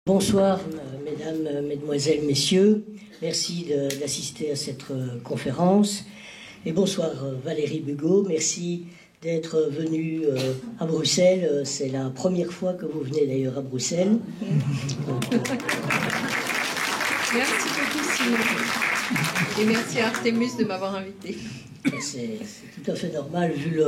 Bonsoir, mesdames, mesdemoiselles, messieurs. Merci d'assister à cette conférence. Et bonsoir, Valérie Bugeaud. Merci d'être venue à Bruxelles. C'est la première fois que vous venez d'ailleurs à Bruxelles. Merci beaucoup, Simon. Et merci à Artemus de m'avoir invité. C'est tout à fait normal vu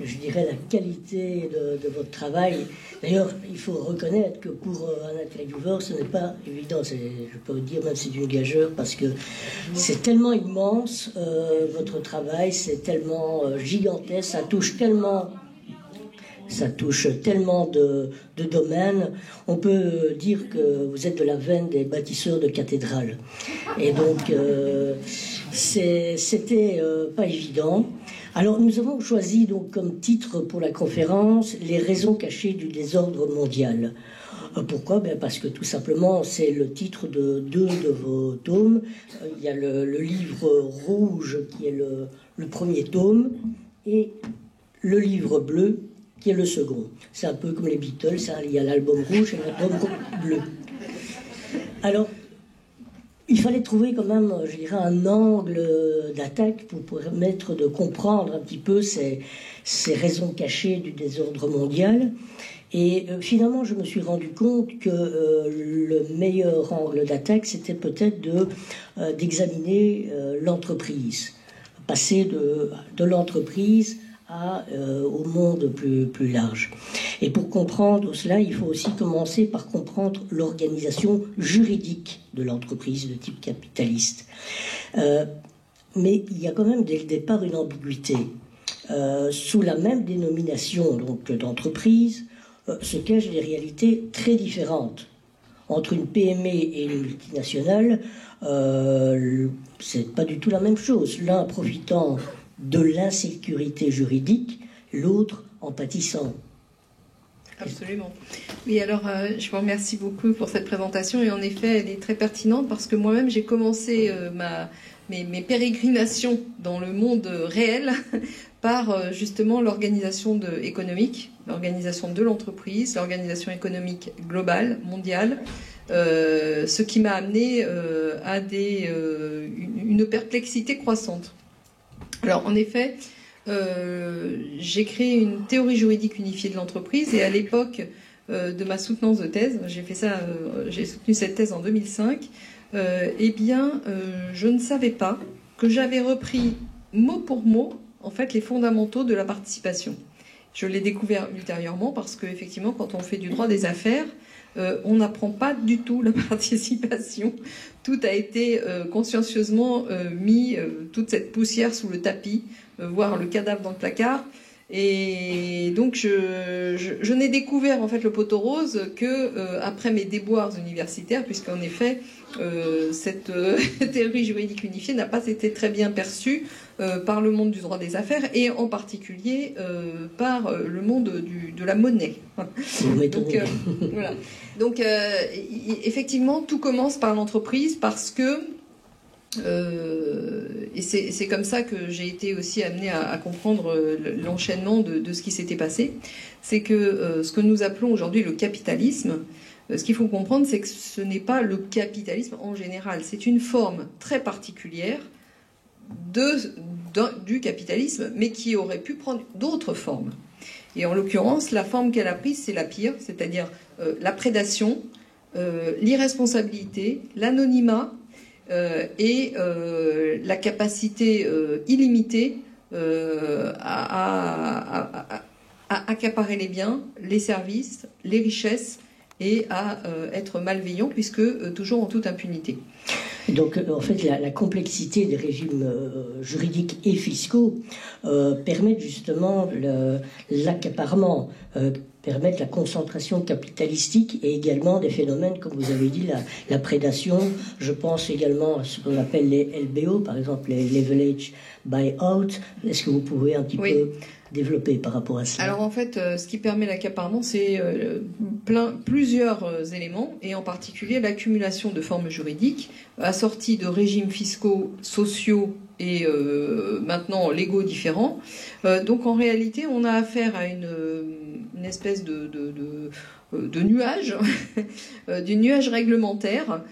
je dirais, la qualité de votre travail. D'ailleurs, il faut reconnaître que pour un intervieweur, ce n'est pas évident. Je peux vous dire, même c'est une gageure, parce que c'est tellement immense, votre travail, c'est tellement gigantesque, ça touche tellement de domaines. On peut dire que vous êtes de la veine des bâtisseurs de cathédrales. Et donc, c'était pas évident. Alors, nous avons choisi donc comme titre pour la conférence « Les raisons cachées du désordre mondial ». Pourquoi? Parce que tout simplement, c'est le titre de deux de vos tomes. Il y a le livre rouge qui est le premier tome et le livre bleu qui est le second. C'est un peu comme les Beatles, hein, il y a l'album rouge et l'album bleu. Alors, il fallait trouver quand même, je dirais, un angle d'attaque pour permettre de comprendre un petit peu ces raisons cachées du désordre mondial. Et finalement, je me suis rendu compte que le meilleur angle d'attaque, c'était peut-être d'examiner l'entreprise, passer de l'entreprise au monde plus large. Et pour comprendre cela, il faut aussi commencer par comprendre l'organisation juridique de l'entreprise de type capitaliste. Mais il y a quand même dès le départ une ambiguïté. Sous la même dénomination donc d'entreprise se cachent des réalités très différentes. Entre une PME et une multinationale, c'est pas du tout la même chose. L'un profitant de l'insécurité juridique, l'autre en pâtissant. Absolument. Oui, alors je vous remercie beaucoup pour cette présentation et en effet elle est très pertinente parce que moi-même j'ai commencé mes pérégrinations dans le monde réel par justement l'organisation économique, l'organisation de l'entreprise, l'organisation économique globale, mondiale, ce qui m'a amené à une perplexité croissante. Alors en effet, j'ai créé une théorie juridique unifiée de l'entreprise et à l'époque de ma soutenance de thèse, j'ai soutenu cette thèse en 2005, je ne savais pas que j'avais repris mot pour mot en fait les fondamentaux de la participation. Je l'ai découvert ultérieurement parce qu'effectivement quand on fait du droit des affaires, on n'apprend pas du tout la participation. Tout a été consciencieusement mis, toute cette poussière sous le tapis, voire le cadavre dans le placard. Et donc je n'ai découvert en fait le poteau rose que après mes déboires universitaires, puisqu'en effet cette théorie juridique unifiée n'a pas été très bien perçue par le monde du droit des affaires et en particulier par le monde de la monnaie. Donc voilà. Donc effectivement tout commence par l'entreprise parce que et c'est comme ça que j'ai été aussi amenée à comprendre l'enchaînement de ce qui s'était passé. C'est que ce que nous appelons aujourd'hui le capitalisme, ce qu'il faut comprendre, c'est que ce n'est pas le capitalisme en général. C'est une forme très particulière du capitalisme, mais qui aurait pu prendre d'autres formes. Et en l'occurrence, la forme qu'elle a prise, c'est la pire, c'est-à-dire la prédation, l'irresponsabilité, l'anonymat, et la capacité illimitée à accaparer les biens, les services, les richesses et à être malveillant puisque toujours en toute impunité. Donc en fait la complexité des régimes juridiques et fiscaux permettent justement l'accaparement, permettent la concentration capitalistique et également des phénomènes, comme vous avez dit, la prédation. Je pense également à ce qu'on appelle les LBO, par exemple les Leverage Buyout. Est-ce que vous pouvez un petit peu développer par rapport à ça? Alors en fait, ce qui permet l'accaparement, c'est plusieurs éléments, et en particulier l'accumulation de formes juridiques assorties de régimes fiscaux, sociaux et maintenant légaux différents. Donc en réalité, on a affaire à une espèce nuage, du nuage réglementaire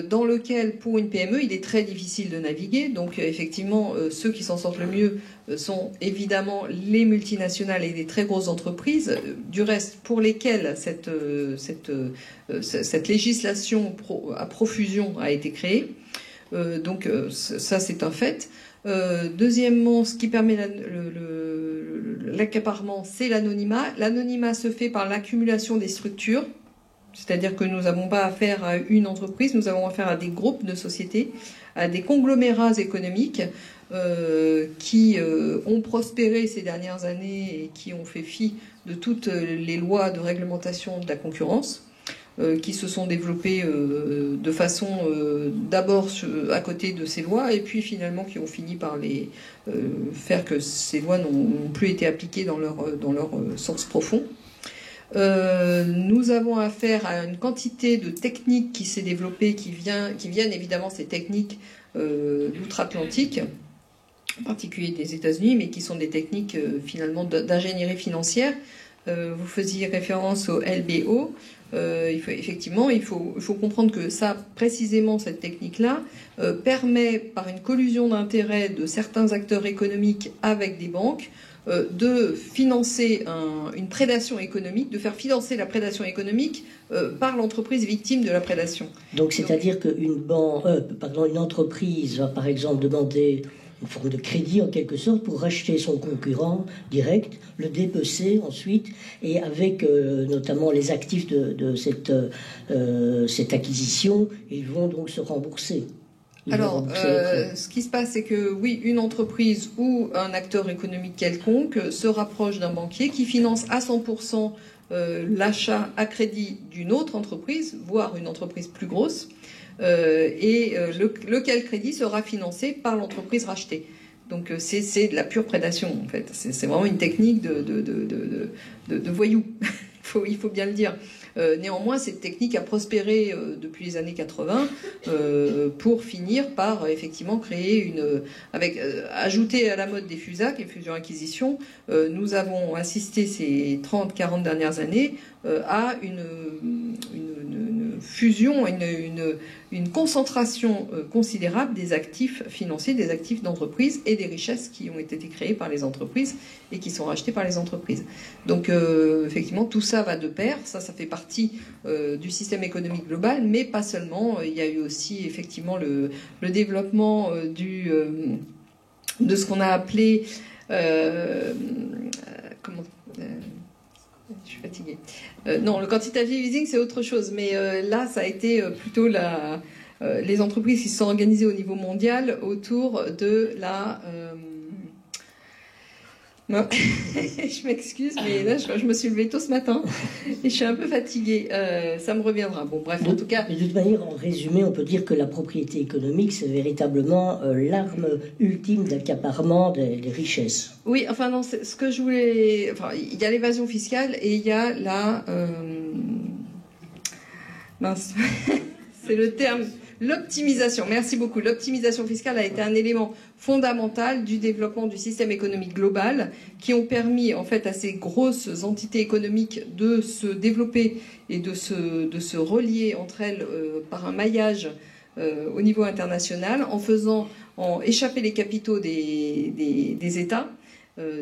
dans lequel, pour une PME, il est très difficile de naviguer. Donc, effectivement, ceux qui s'en sortent le mieux sont évidemment les multinationales et les très grosses entreprises. Du reste, pour lesquelles cette législation à profusion a été créée. Donc, ça, c'est un fait. Deuxièmement, ce qui permet l'accaparement, c'est l'anonymat. L'anonymat se fait par l'accumulation des structures. C'est-à-dire que nous n'avons pas affaire à une entreprise, nous avons affaire à des groupes de sociétés, à des conglomérats économiques qui ont prospéré ces dernières années et qui ont fait fi de toutes les lois de réglementation de la concurrence, qui se sont développées de façon d'abord à côté de ces lois et puis finalement qui ont fini par faire que ces lois n'ont plus été appliquées dans leur sens profond. Nous avons affaire à une quantité de techniques qui s'est développée, qui viennent évidemment ces techniques d'outre-Atlantique, en particulier des États-Unis, mais qui sont des techniques finalement d'ingénierie financière. Vous faisiez référence au LBO. Il faut comprendre que ça, précisément cette technique-là, permet par une collusion d'intérêts de certains acteurs économiques avec des banques de financer une prédation économique, de faire financer la prédation économique par l'entreprise victime de la prédation. Donc, c'est-à-dire qu'une une entreprise va par exemple demander une forme de crédit en quelque sorte pour racheter son concurrent direct, le dépecer ensuite, et avec notamment les actifs de cette acquisition, ils vont donc se rembourser. Alors, ce qui se passe, c'est que oui, une entreprise ou un acteur économique quelconque se rapproche d'un banquier qui finance à 100% l'achat à crédit d'une autre entreprise, voire une entreprise plus grosse, lequel crédit sera financé par l'entreprise rachetée. Donc c'est de la pure prédation en fait. C'est vraiment une technique de voyou. Il faut bien le dire. Néanmoins, cette technique a prospéré depuis les années 80 pour finir par effectivement créer ajouter à la mode des FUSAC, les fusions-acquisitions. Nous avons assisté ces 30-40 dernières années à une fusion, une concentration considérable des actifs financiers, des actifs d'entreprise et des richesses qui ont été créées par les entreprises et qui sont rachetées par les entreprises. Donc effectivement, tout ça va de pair. Ça fait partie du système économique global, mais pas seulement. Il y a eu aussi effectivement le développement de ce qu'on a appelé je suis fatiguée. Non, le quantitative easing, c'est autre chose. Mais là, ça a été plutôt les entreprises qui se sont organisées au niveau mondial autour de la... Non. Je m'excuse, mais là, je me suis levée tôt ce matin et je suis un peu fatiguée. Ça me reviendra. Bon, bref, en tout cas... De toute manière, en résumé, on peut dire que la propriété économique, c'est véritablement l'arme ultime d'accaparement des richesses. Oui, enfin, non, ce que je voulais... Enfin, il y a l'évasion fiscale et il y a la... Mince, c'est le terme... L'optimisation, merci beaucoup. L'optimisation fiscale a été un élément fondamental du développement du système économique global qui ont permis en fait à ces grosses entités économiques de se développer et de se relier entre elles par un maillage au niveau international en faisant échapper les capitaux des États.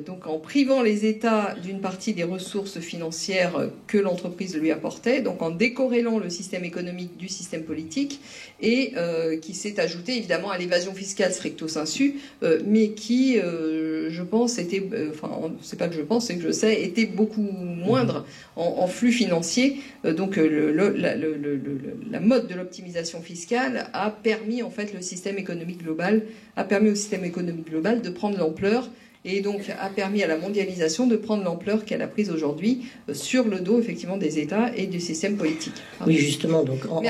Donc en privant les États d'une partie des ressources financières que l'entreprise lui apportait, donc en décorrélant le système économique du système politique, et qui s'est ajouté évidemment à l'évasion fiscale stricto sensu, mais qui, je pense, était, c'est pas que je pense, c'est que je sais, était beaucoup moindre en flux financier. Donc la mode de l'optimisation fiscale a permis en fait au système économique global de prendre l'ampleur. Et donc a permis à la mondialisation de prendre l'ampleur qu'elle a prise aujourd'hui sur le dos effectivement des États et du système politique. Oui, justement, donc en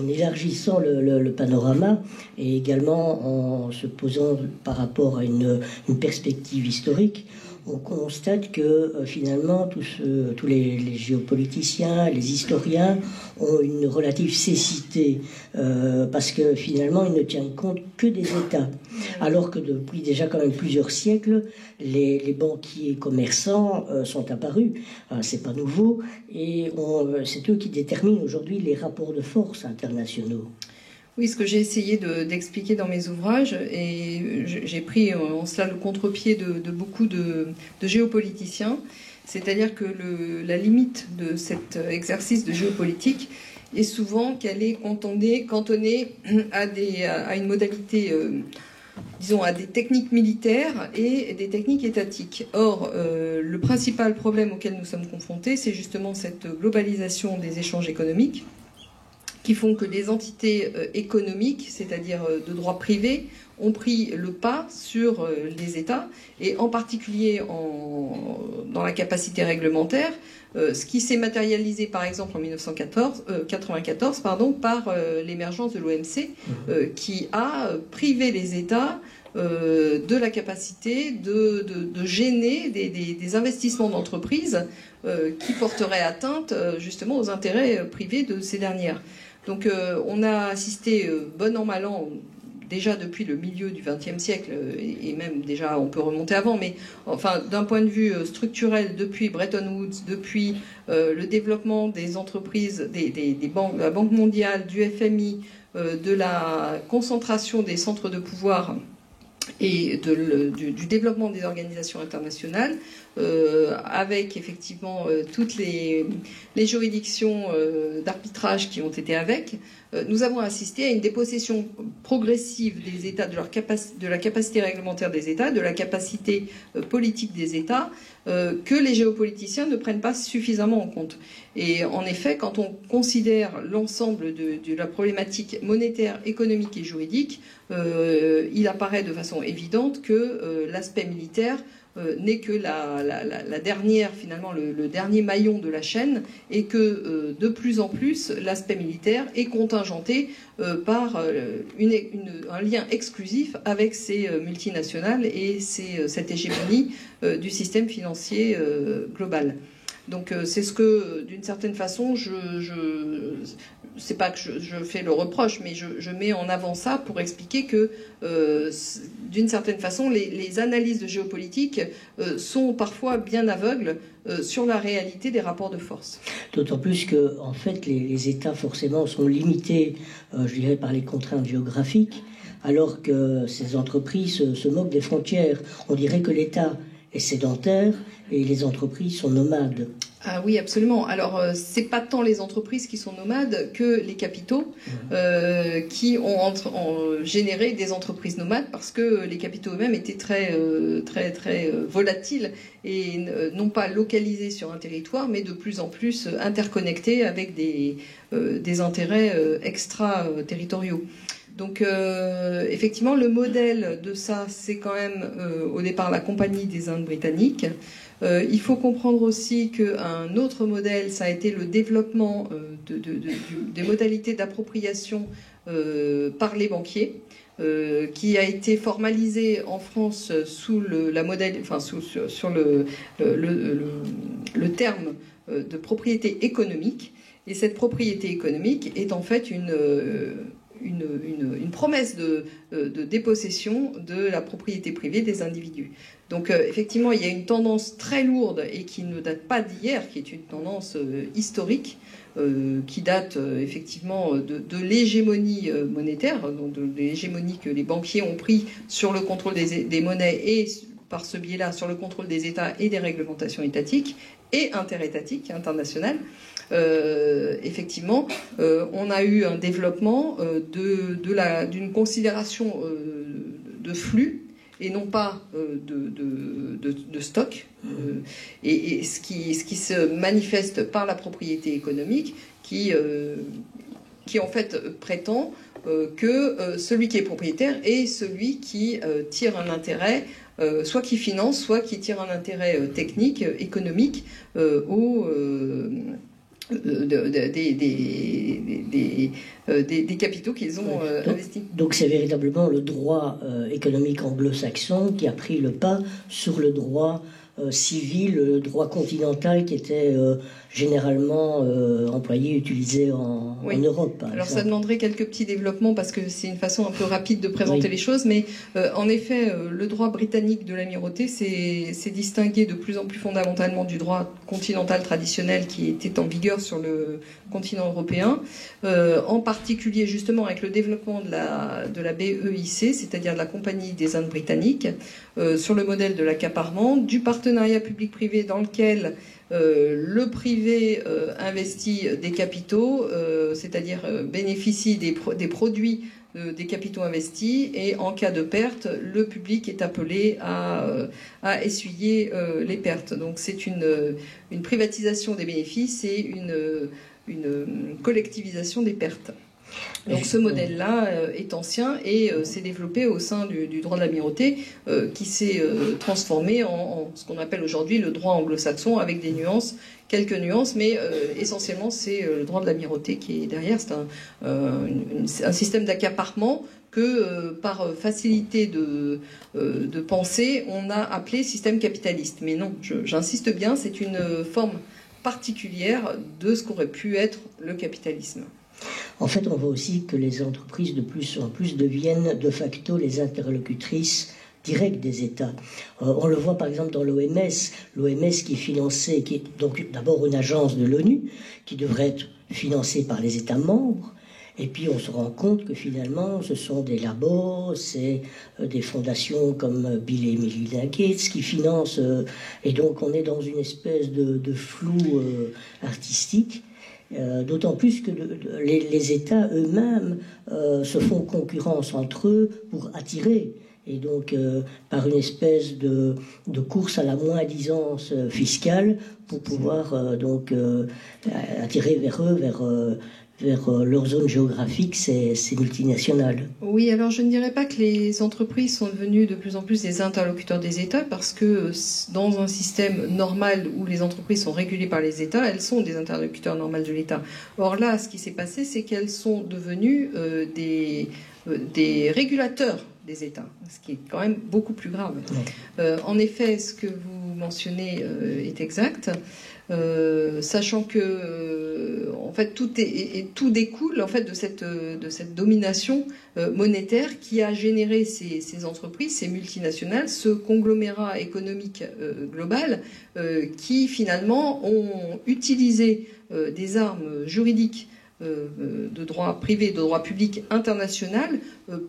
élargissant le panorama et également en se posant par rapport à une perspective historique, on constate que finalement tous les géopoliticiens, les historiens ont une relative cécité parce que finalement ils ne tiennent compte que des États, alors que depuis déjà quand même plusieurs siècles, les banquiers commerçants sont apparus. C'est pas nouveau et c'est eux qui déterminent aujourd'hui les rapports de force internationaux. Oui, ce que j'ai essayé d'expliquer dans mes ouvrages, et j'ai pris en cela le contre-pied de beaucoup de géopoliticiens, c'est-à-dire que la limite de cet exercice de géopolitique est souvent qu'elle est cantonnée à une modalité, disons, à des techniques militaires et des techniques étatiques. Or, le principal problème auquel nous sommes confrontés, c'est justement cette globalisation des échanges économiques, qui font que les entités économiques, c'est-à-dire de droit privé, ont pris le pas sur les États, et en particulier dans la capacité réglementaire, ce qui s'est matérialisé par exemple en 1994 par l'émergence de l'OMC, qui a privé les États de la capacité de gêner des investissements d'entreprises qui porteraient atteinte justement aux intérêts privés de ces dernières. Donc on a assisté, bon an, mal an, déjà depuis le milieu du XXe siècle, et même déjà on peut remonter avant, mais enfin d'un point de vue structurel, depuis Bretton Woods, depuis le développement des entreprises, des banques, de la Banque mondiale, du FMI, de la concentration des centres de pouvoir et du développement des organisations internationales, avec effectivement toutes les juridictions d'arbitrage qui ont été avec, nous avons assisté à une dépossession progressive des États de la capacité réglementaire des États, de la capacité politique des États, que les géopoliticiens ne prennent pas suffisamment en compte. Et en effet, quand on considère l'ensemble de la problématique monétaire, économique et juridique, il apparaît de façon évidente que l'aspect militaire n'est que la dernière, finalement, le dernier maillon de la chaîne, et que de plus en plus l'aspect militaire est contingenté par un lien exclusif avec ces multinationales et cette hégémonie du système financier global. Donc c'est ce que, d'une certaine façon, c'est pas que je fais le reproche, mais je mets en avant ça pour expliquer que, d'une certaine façon, les analyses de géopolitique sont parfois bien aveugles sur la réalité des rapports de force. D'autant plus que, en fait, les États, forcément, sont limités, je dirais, par les contraintes géographiques, alors que ces entreprises se moquent des frontières. On dirait que l'État est sédentaire et les entreprises sont nomades. Ah oui, absolument. Alors, c'est pas tant les entreprises qui sont nomades que les capitaux qui ont généré des entreprises nomades, parce que les capitaux eux-mêmes étaient très volatiles et non pas localisés sur un territoire, mais de plus en plus interconnectés avec des intérêts extra-territoriaux. Donc effectivement, le modèle de ça, c'est quand même au départ la Compagnie des Indes britanniques. Il faut comprendre aussi qu'un autre modèle, ça a été le développement des modalités d'appropriation par les banquiers, qui a été formalisé en France sous le terme de propriété économique. Et cette propriété économique est en fait une promesse de dépossession de la propriété privée des individus. Donc effectivement, il y a une tendance très lourde et qui ne date pas d'hier, qui est une tendance historique, qui date effectivement de l'hégémonie monétaire, donc de l'hégémonie que les banquiers ont pris sur le contrôle des monnaies et par ce biais-là sur le contrôle des États et des réglementations étatiques et interétatiques, internationales. Effectivement, on a eu un développement d'une considération de flux et non pas de stock, et ce qui se manifeste par la propriété économique qui en fait prétend que celui qui est propriétaire est celui qui tire un intérêt, soit qui finance, soit qui tire un intérêt technique, économique des capitaux qu'ils ont investis. Donc c'est véritablement le droit économique anglo-saxon qui a pris le pas sur le droit civil, le droit continental qui était généralement employé, utilisé en Europe. Alors ça demanderait quelques petits développements parce que c'est une façon un peu rapide de présenter les choses, mais en effet, le droit britannique de l'amirauté s'est distingué de plus en plus fondamentalement du droit continental traditionnel qui était en vigueur sur le continent européen, en particulier justement avec le développement de la BEIC, c'est-à-dire de la Compagnie des Indes britanniques, sur le modèle de l'accaparement, du partenariat public-privé dans lequel le privé investit des capitaux, c'est-à-dire bénéficie des produits des capitaux investis, et en cas de perte, le public est appelé à essuyer les pertes. Donc c'est une privatisation des bénéfices et une collectivisation des pertes. Donc ce modèle-là est ancien et s'est développé au sein du droit de l'amirauté qui s'est transformé en ce qu'on appelle aujourd'hui le droit anglo-saxon avec des nuances, quelques nuances, mais essentiellement c'est le droit de l'amirauté qui est derrière. C'est un système d'accaparement que par facilité de pensée on a appelé système capitaliste. Mais non, j'insiste bien, c'est une forme particulière de ce qu'aurait pu être le capitalisme. En fait, on voit aussi que les entreprises de plus en plus deviennent de facto les interlocutrices directes des États. On le voit par exemple dans l'OMS, qui est financée, qui est donc d'abord une agence de l'ONU, qui devrait être financée par les États membres, et puis on se rend compte que finalement ce sont des labos, c'est des fondations comme Bill et Melinda Gates qui financent, et donc on est dans une espèce de flou artistique. D'autant plus que les États eux-mêmes se font concurrence entre eux pour attirer. Et donc, par une espèce de course à la moins-disance fiscale pour pouvoir attirer vers eux, vers leur zone géographique, ces multinationales. Oui, alors je ne dirais pas que les entreprises sont devenues de plus en plus des interlocuteurs des États, parce que dans un système normal où les entreprises sont régulées par les États, elles sont des interlocuteurs normaux de l'État. Or là, ce qui s'est passé, c'est qu'elles sont devenues des régulateurs des États, ce qui est quand même beaucoup plus grave. En effet, ce que vous mentionnez est exact. Sachant que en fait tout découle en fait de cette domination monétaire qui a généré ces entreprises, ces multinationales, ce conglomérat économique global qui finalement ont utilisé des armes juridiques de droit privé, de droit public international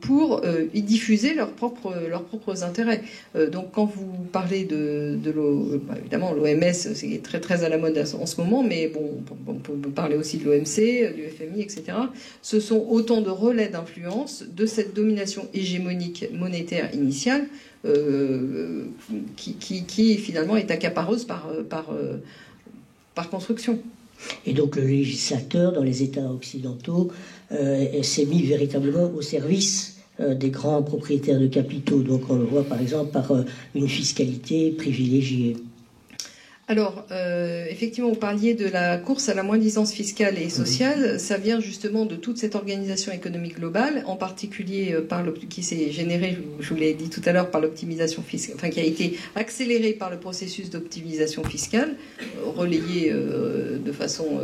pour y diffuser leurs propres intérêts. Donc quand vous parlez évidemment l'OMS, c'est très très à la mode en ce moment, mais bon, on peut parler aussi de l'OMC, du FMI, etc. Ce sont autant de relais d'influence de cette domination hégémonique monétaire initiale qui finalement est accapareuse par construction. Et donc le législateur dans les États occidentaux s'est mis véritablement au service des grands propriétaires de capitaux. Donc on le voit par exemple par une fiscalité privilégiée. Alors, effectivement, vous parliez de la course à la moins-disance fiscale et sociale. Ça vient justement de toute cette organisation économique globale, en particulier qui s'est générée, je vous l'ai dit tout à l'heure, par l'optimisation fiscale, enfin qui a été accélérée par le processus d'optimisation fiscale, relayé de façon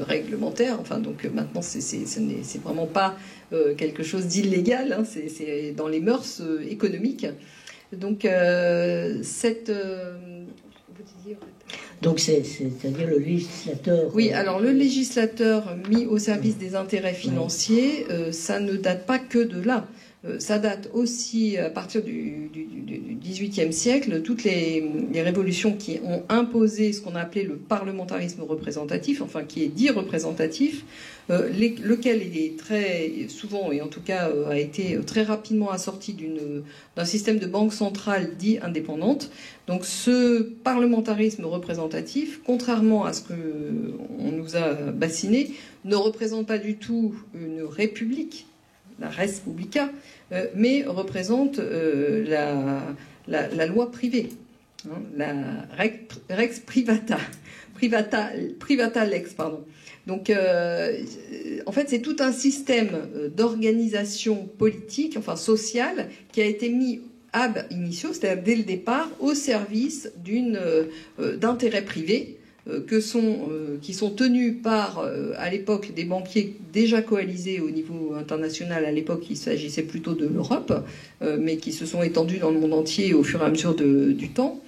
réglementaire. Enfin, donc maintenant, c'est vraiment pas quelque chose d'illégal, hein, c'est dans les mœurs économiques. Donc, Donc c'est-à-dire le législateur... Oui, alors le législateur mis au service des intérêts financiers, ça ne date pas que de là. Ça date aussi à partir du XVIIIe siècle, toutes les révolutions qui ont imposé ce qu'on a appelé le parlementarisme représentatif, enfin qui est dit représentatif, lequel est très souvent, et en tout cas a été très rapidement assorti d'un système de banque centrale dit indépendante. Donc ce parlementarisme représentatif, contrairement à ce qu'on nous a bassiné, ne représente pas du tout une république, la res publica, mais représente la loi privée, hein, la rex privata, privata lex, pardon. Donc, en fait, c'est tout un système d'organisation politique, enfin sociale, qui a été mis ab initio, c'est-à-dire dès le départ, au service d'intérêts privés qui sont tenus par, à l'époque, des banquiers déjà coalisés au niveau international. À l'époque, il s'agissait plutôt de l'Europe, mais qui se sont étendus dans le monde entier au fur et à mesure du temps.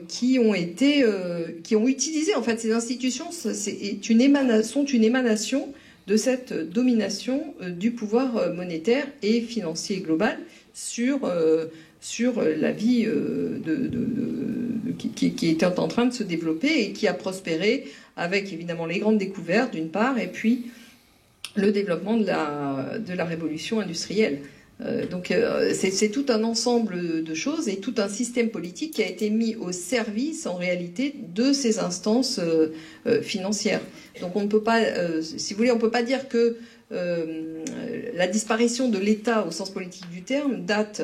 Qui ont utilisé en fait ces institutions sont une émanation de cette domination du pouvoir monétaire et financier global sur la vie qui était en train de se développer et qui a prospéré avec évidemment les grandes découvertes d'une part et puis le développement de la révolution industrielle. Donc c'est tout un ensemble de choses et tout un système politique qui a été mis au service en réalité de ces instances financières. Donc on ne peut pas, si vous voulez, on ne peut pas dire que la disparition de l'État au sens politique du terme date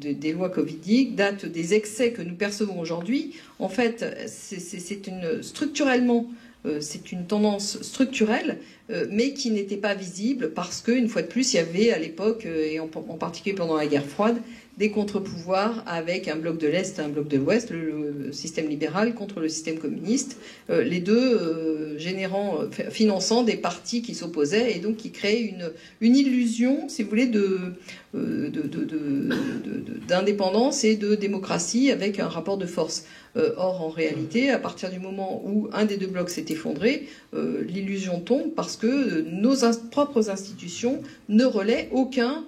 des lois covidiques, date des excès que nous percevons aujourd'hui. En fait, structurellement, c'est une tendance structurelle, mais qui n'était pas visible parce qu'une fois de plus, il y avait à l'époque, et en particulier pendant la guerre froide, des contre-pouvoirs avec un bloc de l'Est et un bloc de l'Ouest, le système libéral contre le système communiste, les deux finançant des partis qui s'opposaient et donc qui créaient une illusion, si vous voulez, d'indépendance et de démocratie avec un rapport de force. Or, en réalité, à partir du moment où un des deux blocs s'est effondré, l'illusion tombe parce que nos propres institutions ne relaient aucun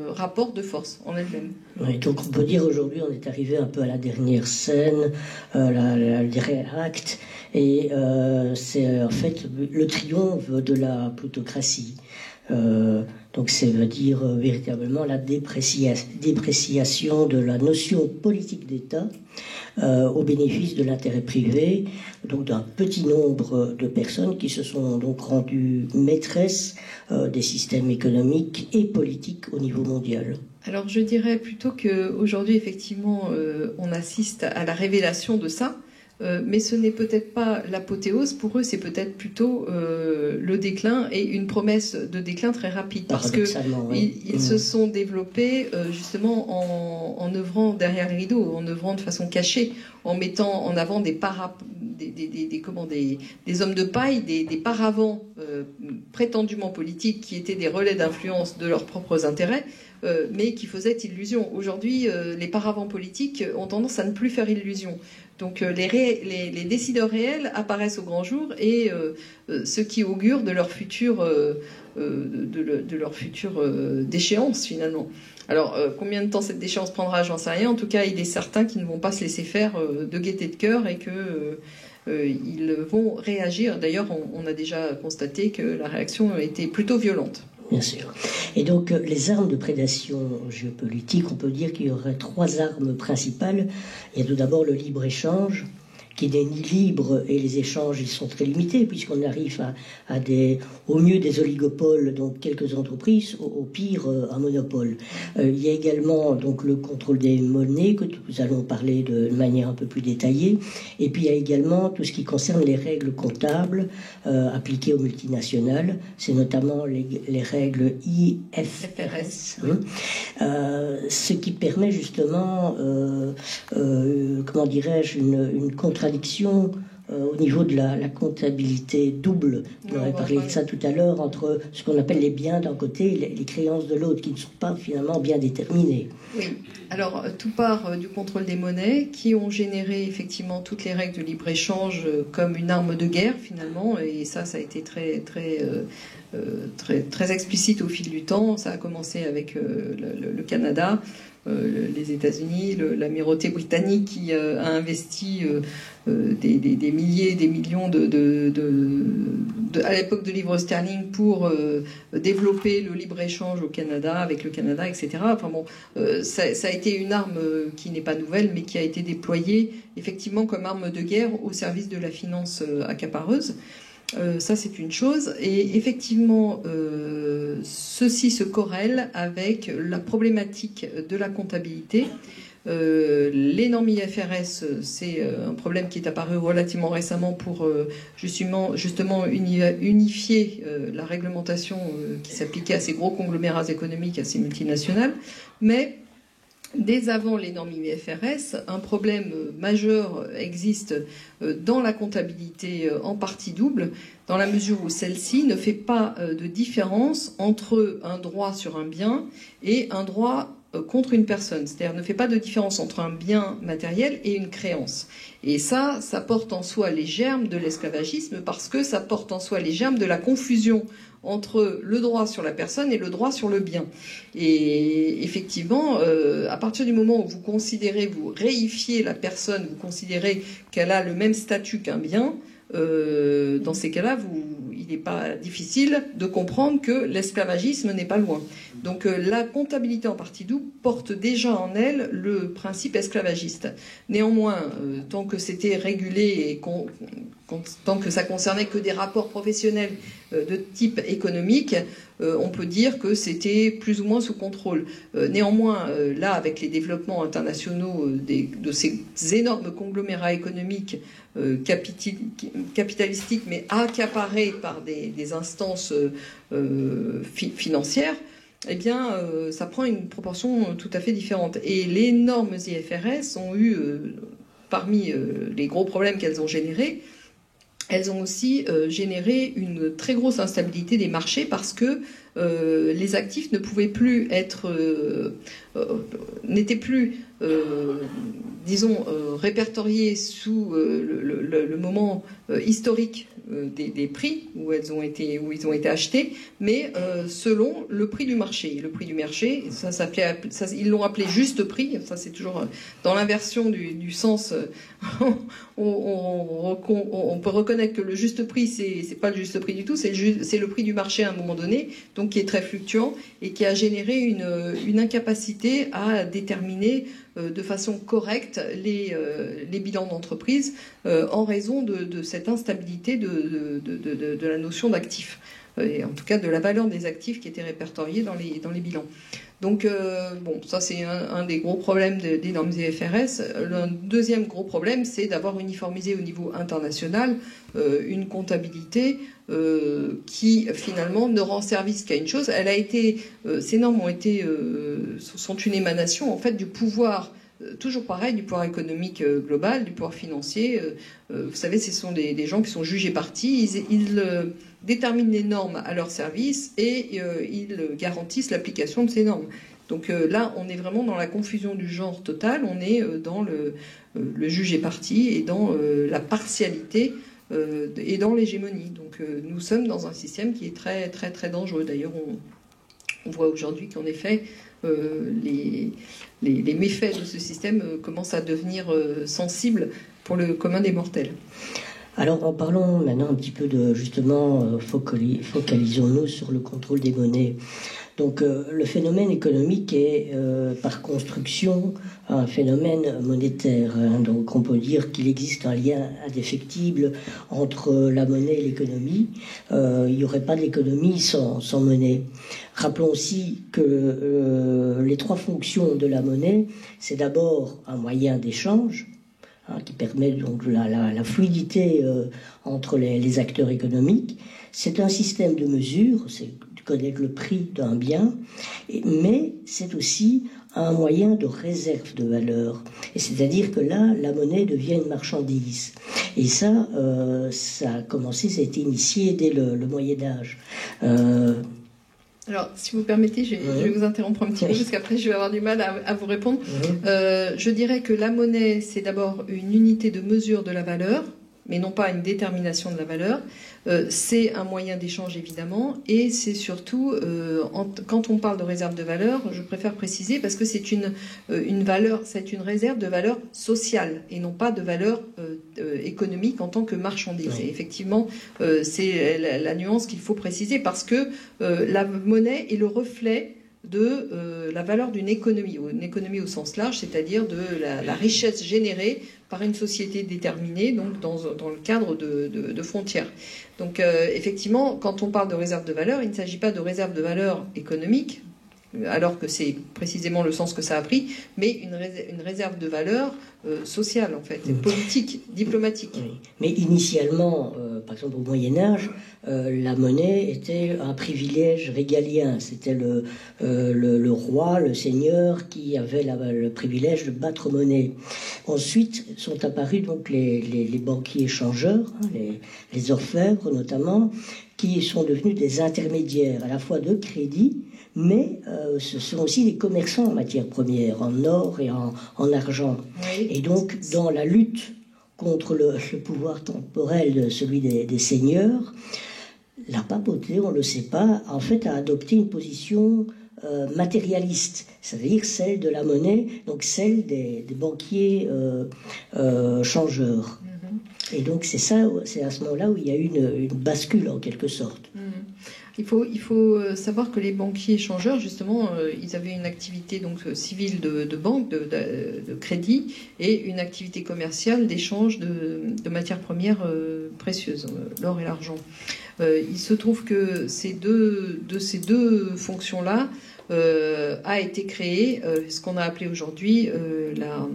rapport de force en elles-mêmes. Oui, donc on peut dire aujourd'hui on est arrivé un peu à la dernière scène, le dernier acte, et c'est en fait le triomphe de la plutocratie. Donc ça veut dire véritablement la dépréciation de la notion politique d'État au bénéfice de l'intérêt privé, donc d'un petit nombre de personnes qui se sont donc rendues maîtresses des systèmes économiques et politiques au niveau mondial. Alors je dirais plutôt qu'aujourd'hui, effectivement, on assiste à la révélation de ça. Mais ce n'est peut-être pas l'apothéose, pour eux c'est peut-être plutôt le déclin et une promesse de déclin très rapide parce que ils se sont développés justement en œuvrant derrière les rideaux, en œuvrant de façon cachée, en mettant en avant des hommes de paille, des paravents prétendument politiques qui étaient des relais d'influence de leurs propres intérêts, mais qui faisaient illusion. Aujourd'hui, les paravents politiques ont tendance à ne plus faire illusion. Donc les décideurs réels apparaissent au grand jour et ce qui augure de leur future déchéance finalement. Alors combien de temps cette déchéance prendra, j'en sais rien. En tout cas, il est certain qu'ils ne vont pas se laisser faire de gaieté de cœur et que ils vont réagir. D'ailleurs, on a déjà constaté que la réaction a été plutôt violente. Bien sûr. Et donc, les armes de prédation géopolitique, on peut dire qu'il y aurait 3 armes principales. Il y a tout d'abord le libre-échange, qui n'est ni libre, et les échanges, ils sont très limités, puisqu'on arrive au mieux des oligopoles, donc quelques entreprises, au pire, un monopole. Il y a également donc le contrôle des monnaies, que nous allons parler de manière un peu plus détaillée, et puis il y a également tout ce qui concerne les règles comptables appliquées aux multinationales, c'est notamment les règles IFRS, ce qui permet justement, comment dirais-je, une contradiction au niveau de la comptabilité double. On avait parlé de ça tout à l'heure, entre ce qu'on appelle les biens d'un côté et les créances de l'autre, qui ne sont pas finalement bien déterminées. Oui, alors tout part du contrôle des monnaies, qui ont généré effectivement toutes les règles de libre-échange comme une arme de guerre finalement, et ça a été très explicite au fil du temps. Ça a commencé avec le Canada, les États-Unis, l'amirauté britannique qui a investi des milliers, des millions à l'époque de livres sterling pour développer le libre-échange au Canada, avec le Canada, etc. Enfin bon, ça a été une arme qui n'est pas nouvelle, mais qui a été déployée effectivement comme arme de guerre au service de la finance accapareuse. Ça, c'est une chose. Et effectivement, ceci se corrèle avec la problématique de la comptabilité. Les normes IFRS, c'est un problème qui est apparu relativement récemment pour justement unifier la réglementation qui s'appliquait à ces gros conglomérats économiques, à ces multinationales. Mais dès avant les normes IFRS, un problème majeur existe dans la comptabilité en partie double, dans la mesure où celle-ci ne fait pas de différence entre un droit sur un bien et un droit contre une personne. C'est-à-dire ne fait pas de différence entre un bien matériel et une créance. Et ça porte en soi les germes de l'esclavagisme parce que ça porte en soi les germes de la confusion entre le droit sur la personne et le droit sur le bien. Et effectivement, à partir du moment où vous réifiez la personne, vous considérez qu'elle a le même statut qu'un bien, dans ces cas-là, il n'est pas difficile de comprendre que l'esclavagisme n'est pas loin. Donc la comptabilité en partie double porte déjà en elle le principe esclavagiste. Néanmoins, tant que c'était régulé et tant que ça concernait que des rapports professionnels de type économique, on peut dire que c'était plus ou moins sous contrôle. Néanmoins, là, avec les développements internationaux de ces énormes conglomérats économiques capitalistiques, mais accaparés par des instances financières, eh bien, ça prend une proportion tout à fait différente. Et les normes IFRS ont eu, parmi les gros problèmes qu'elles ont générés, elles ont aussi généré une très grosse instabilité des marchés parce que les actifs ne pouvaient plus n'étaient plus, disons, répertoriés sous le moment historique des prix où ils ont été achetés, mais selon le prix du marché. Le prix du marché, ils l'ont appelé juste prix. Ça, c'est toujours dans l'inversion du sens. On peut reconnaître que le juste prix, c'est pas le juste prix du tout, c'est le prix du marché à un moment donné, donc qui est très fluctuant et qui a généré une incapacité à déterminer de façon correcte les bilans d'entreprise en raison de cette instabilité de la notion d'actif, et en tout cas de la valeur des actifs qui étaient répertoriés dans les bilans. Donc, bon, ça c'est un des gros problèmes des normes IFRS. Le deuxième gros problème, c'est d'avoir uniformisé au niveau international une comptabilité qui finalement ne rend service qu'à une chose. Ces normes sont une émanation en fait du pouvoir. Toujours pareil, du pouvoir économique global, du pouvoir financier. Vous savez, ce sont des gens qui sont jugés partis. Ils déterminent les normes à leur service et ils garantissent l'application de ces normes. Donc là, on est vraiment dans la confusion du genre total. On est dans le jugé parti et dans la partialité et dans l'hégémonie. Donc nous sommes dans un système qui est très, très, très dangereux. D'ailleurs, on voit aujourd'hui qu'en effet, les méfaits de ce système commencent à devenir sensibles pour le commun des mortels. Alors, en parlant maintenant un petit peu justement, focalisons-nous sur le contrôle des monnaies. Donc, le phénomène économique est, par construction, un phénomène monétaire. Hein. Donc, on peut dire qu'il existe un lien indéfectible entre la monnaie et l'économie. Il n'y aurait pas d'économie sans monnaie. Rappelons aussi que les trois fonctions de la monnaie, c'est d'abord un moyen d'échange, qui permet donc la fluidité entre les acteurs économiques. C'est un système de mesure, c'est connaître le prix d'un bien, mais c'est aussi un moyen de réserve de valeur. Et c'est-à-dire que là, la monnaie devient une marchandise. Et ça a commencé, ça a été initié dès le Moyen-Âge. Alors, si vous permettez, je vais vous interrompre un petit peu, parce qu'après, je vais avoir du mal à vous répondre. Je dirais que la monnaie, c'est d'abord une unité de mesure de la valeur, mais non pas une détermination de la valeur. C'est un moyen d'échange, évidemment, et c'est surtout, quand on parle de réserve de valeur, je préfère préciser, parce que c'est une réserve de valeur sociale, et non pas de valeur économique en tant que marchandise. Et effectivement, c'est la nuance qu'il faut préciser, parce que la monnaie est le reflet de la valeur d'une économie au sens large, c'est-à-dire de la richesse générée par une société déterminée, donc dans le cadre de frontières. Donc effectivement, quand on parle de réserve de valeur, il ne s'agit pas de réserve de valeur économique, alors que c'est précisément le sens que ça a pris, mais une réserve de valeur sociale, en fait, politique, diplomatique. Oui. Mais initialement, par exemple au Moyen-Âge, la monnaie était un privilège régalien. C'était le roi, le seigneur, qui avait le privilège de battre monnaie. Ensuite sont apparus donc les banquiers échangeurs, hein, les orfèvres notamment, qui sont devenus des intermédiaires à la fois de crédit, mais ce sont aussi des commerçants en matières premières, en or et en argent. Oui. Et donc, dans la lutte contre le pouvoir temporel, celui des seigneurs, la papauté, on ne le sait pas, en fait a adopté une position matérialiste, c'est-à-dire celle de la monnaie, donc celle des banquiers changeurs. Et donc c'est à ce moment-là où il y a eu une bascule en quelque sorte. Il faut savoir que les banquiers échangeurs, justement, ils avaient une activité donc civile de banque, de crédit, et une activité commerciale d'échange de matières premières précieuses, l'or et l'argent. Il se trouve que ces deux fonctions-là a été créé ce qu'on a appelé aujourd'hui la...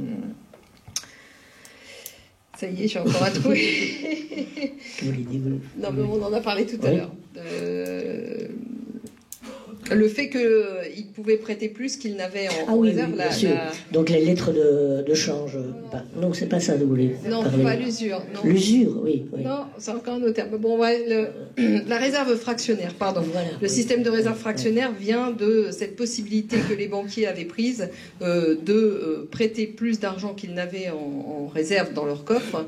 Ça y est, j'ai encore à trouver. Non, mais on en a parlé tout à l'heure. Le fait qu'il pouvait prêter plus qu'il n'avait en réserve. Oui, bien sûr. Donc les lettres de change. Non, c'est pas ça que vous voulez parler. Non, pas l'usure. L'usure, oui. Non, c'est encore un autre terme. Bon, la réserve fractionnaire, pardon. Voilà, le système de réserve fractionnaire vient de cette possibilité que les banquiers avaient prise de prêter plus d'argent qu'ils n'avaient en réserve dans leur coffre,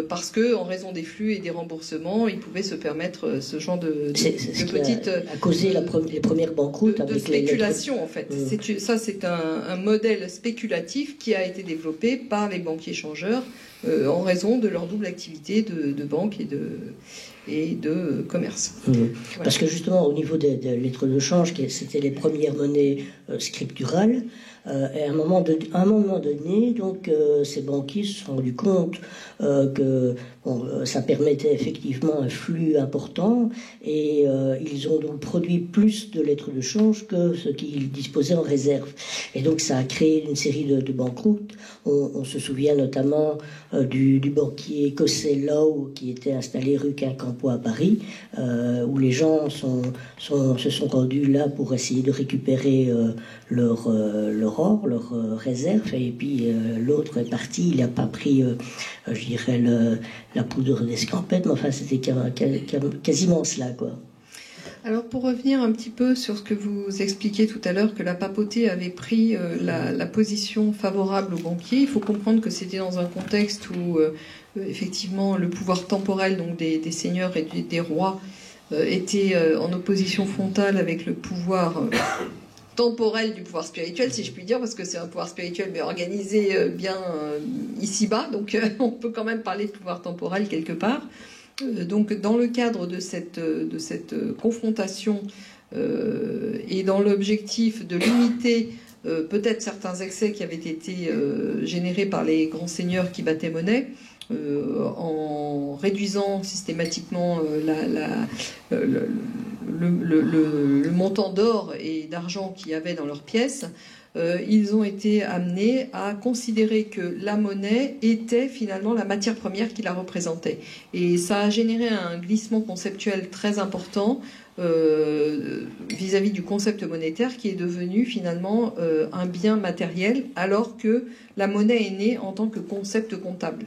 parce que, en raison des flux et des remboursements, ils pouvaient se permettre ce genre de petites... a causé les premières banques. De spéculation en fait. Ça c'est un modèle spéculatif qui a été développé par les banquiers changeurs en raison de leur double activité de banque et de commerce. Voilà. Parce que justement au niveau des lettres de change, c'était les premières monnaies scripturales, et à un moment donné, donc ces banquiers se sont rendus compte que ça permettait effectivement un flux important, et ils ont donc produit plus de lettres de change que ce qu'ils disposaient en réserve. Et donc ça a créé une série de banqueroutes. On se souvient notamment du banquier écossais Lowe, qui était installé rue Quincampoix à Paris, où les gens se sont rendus là pour essayer de récupérer leur or, leur réserve, et puis l'autre est parti, il n'a pas pris, je dirais, la poudre d'escampette, mais enfin c'était quasiment cela, quoi. Alors pour revenir un petit peu sur ce que vous expliquiez tout à l'heure, que la papauté avait pris la position favorable aux banquiers, il faut comprendre que c'était dans un contexte où effectivement le pouvoir temporel donc des seigneurs et des rois était en opposition frontale avec le pouvoir temporel du pouvoir spirituel, si je puis dire, parce que c'est un pouvoir spirituel mais organisé bien ici-bas, donc on peut quand même parler de pouvoir temporel quelque part. Donc dans le cadre de cette confrontation et dans l'objectif de limiter peut-être certains excès qui avaient été générés par les grands seigneurs qui battaient monnaie, en réduisant systématiquement le montant d'or et d'argent qu'il y avait dans leurs pièces, ils ont été amenés à considérer que la monnaie était finalement la matière première qui la représentait. Et ça a généré un glissement conceptuel très important vis-à-vis du concept monétaire, qui est devenu finalement un bien matériel, alors que la monnaie est née en tant que concept comptable.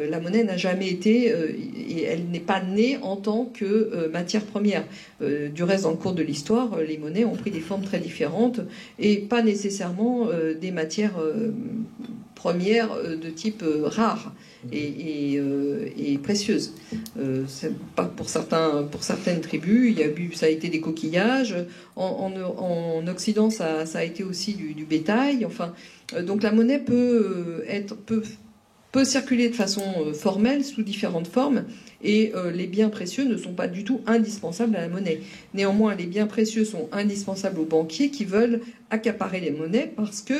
La monnaie n'a jamais été, et elle n'est pas née en tant que matière première. Du reste, dans le cours de l'histoire, les monnaies ont pris des formes très différentes et pas nécessairement des matières premières de type rare et précieuses. Pas pour certaines tribus, ça a été des coquillages. En Occident, ça a été aussi du bétail. Enfin, donc la monnaie peut circuler de façon formelle sous différentes formes, et les biens précieux ne sont pas du tout indispensables à la monnaie. Néanmoins, les biens précieux sont indispensables aux banquiers qui veulent accaparer les monnaies, parce que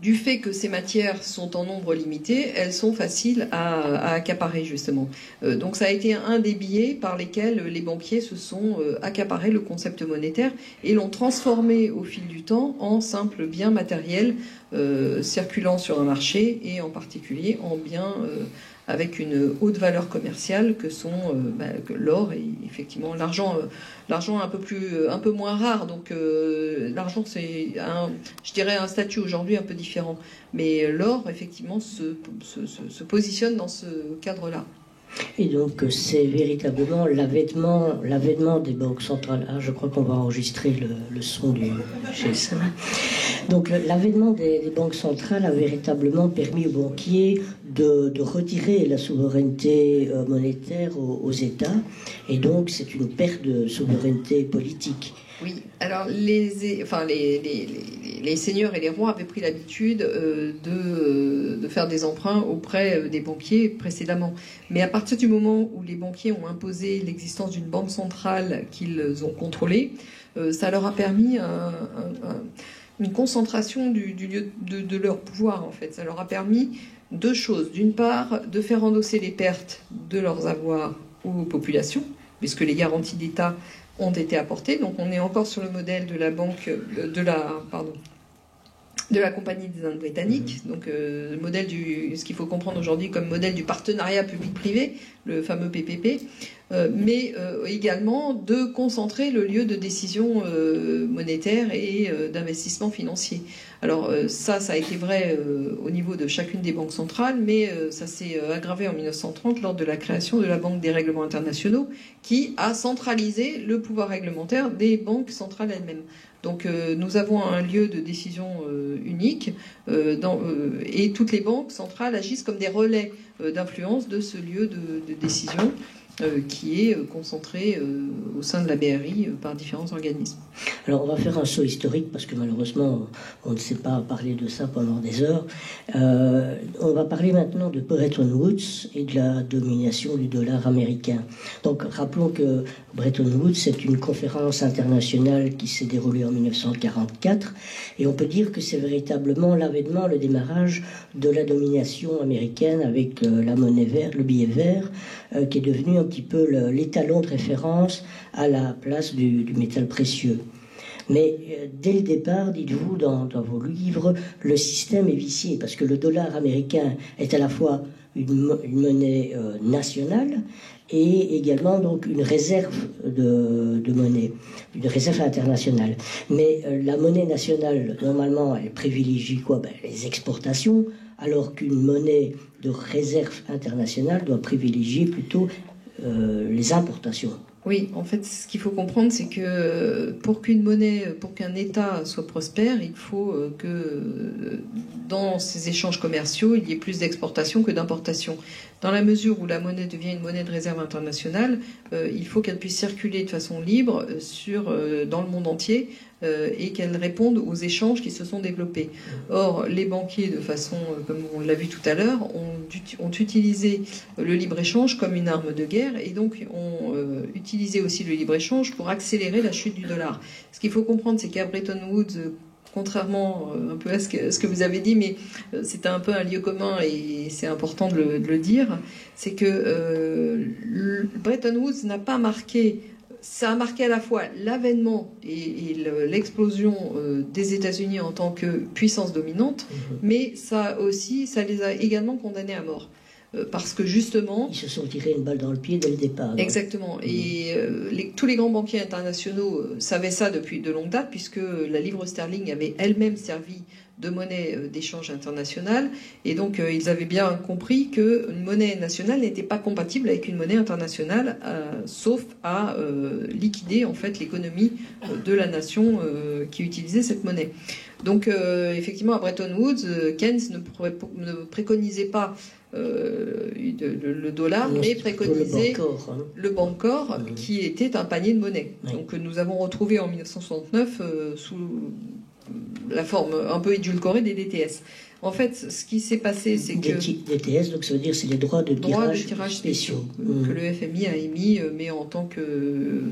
du fait que ces matières sont en nombre limité, elles sont faciles à accaparer justement. Donc ça a été un des biais par lesquels les banquiers se sont accaparés le concept monétaire et l'ont transformé au fil du temps en simple bien matériel circulant sur un marché et en particulier en biens avec une haute valeur commerciale que sont que l'or et effectivement l'argent. L'argent est un peu moins rare, donc l'argent c'est je dirais un statut aujourd'hui un peu différent. Mais l'or effectivement se positionne dans ce cadre-là. Et donc c'est véritablement l'avènement des banques centrales. Ah, je crois qu'on va enregistrer le son du GSM. Donc l'avènement des banques centrales a véritablement permis aux banquiers de retirer la souveraineté monétaire aux États, et donc c'est une perte de souveraineté politique. Oui, alors les seigneurs et les rois avaient pris l'habitude de faire des emprunts auprès des banquiers précédemment. Mais à partir du moment où les banquiers ont imposé l'existence d'une banque centrale qu'ils ont contrôlée, ça leur a permis une concentration du lieu de leur pouvoir, en fait. Ça leur a permis deux choses. D'une part, de faire endosser les pertes de leurs avoirs aux populations, puisque les garanties d'État ont été apportées. Donc on est encore sur le modèle de la banque, de la Compagnie des Indes britanniques, donc le modèle ce qu'il faut comprendre aujourd'hui comme modèle du partenariat public-privé, le fameux PPP, mais également de concentrer le lieu de décision monétaire et d'investissement financier. Alors ça a été vrai au niveau de chacune des banques centrales, mais ça s'est aggravé en 1930 lors de la création de la Banque des règlements internationaux, qui a centralisé le pouvoir réglementaire des banques centrales elles-mêmes. Donc nous avons un lieu de décision unique et toutes les banques centrales agissent comme des relais d'influence de ce lieu de décision qui est concentré au sein de la BRI par différents organismes. Alors on va faire un saut historique parce que malheureusement on ne sait pas parler de ça pendant des heures. On va parler maintenant de Bretton Woods et de la domination du dollar américain. Donc rappelons que Bretton Woods c'est une conférence internationale qui s'est déroulée en 1944 et on peut dire que c'est véritablement l'avènement, le démarrage de la domination américaine avec la monnaie verte, le billet vert, qui est devenu un petit peu l'étalon de référence à la place du métal précieux. Mais dès le départ, dites-vous dans vos livres, le système est vicié parce que le dollar américain est à la fois une monnaie nationale et également donc une réserve de monnaie, une réserve internationale. Mais la monnaie nationale, normalement, elle privilégie quoi? Les exportations, alors qu'une monnaie de réserve internationale doit privilégier plutôt les importations. Oui, en fait, ce qu'il faut comprendre, c'est que pour qu'un État soit prospère, il faut que dans ces échanges commerciaux, il y ait plus d'exportation que d'importation. Dans la mesure où la monnaie devient une monnaie de réserve internationale, il faut qu'elle puisse circuler de façon libre dans le monde entier et qu'elle réponde aux échanges qui se sont développés. Or, les banquiers, de façon, comme on l'a vu tout à l'heure, ont utilisé le libre-échange comme une arme de guerre et donc ont utilisé aussi le libre-échange pour accélérer la chute du dollar. Ce qu'il faut comprendre, c'est qu'à Bretton Woods, contrairement un peu à ce que vous avez dit, mais c'est un peu un lieu commun et c'est important de le dire, c'est que Bretton Woods n'a pas marqué. Ça a marqué à la fois l'avènement et l'explosion des États-Unis en tant que puissance dominante, mais ça les a également condamnés à mort. Parce que justement... Ils se sont tirés une balle dans le pied dès le départ. Exactement. Et tous les grands banquiers internationaux savaient ça depuis de longue date, puisque la livre sterling avait elle-même servi de monnaie d'échange internationale. Et donc, ils avaient bien compris qu'une monnaie nationale n'était pas compatible avec une monnaie internationale, sauf à liquider en fait l'économie de la nation qui utilisait cette monnaie. Donc, effectivement, à Bretton Woods, Keynes ne préconisait pas le dollar, mais préconisait le Bancor, qui était un panier de monnaie. Oui. Donc nous avons retrouvé en 1969 sous la forme un peu édulcorée des DTS. En fait, ce qui s'est passé, c'est que... DTS, donc ça veut dire c'est les droits de tirage spéciaux que le FMI a émis, mais en tant que...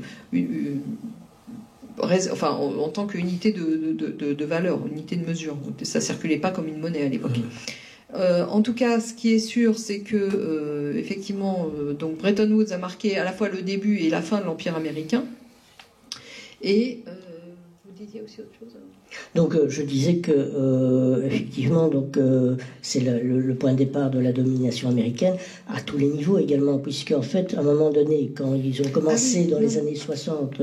en tant qu'unité de valeur, unité de mesure. Ça circulait pas comme une monnaie à l'époque. En tout cas, ce qui est sûr, c'est que effectivement, donc Bretton Woods a marqué à la fois le début et la fin de l'Empire américain. Et vous disiez aussi autre chose. Donc je disais que effectivement c'est le point de départ de la domination américaine à tous les niveaux également, puisque en fait à un moment donné quand ils ont commencé dans les années 60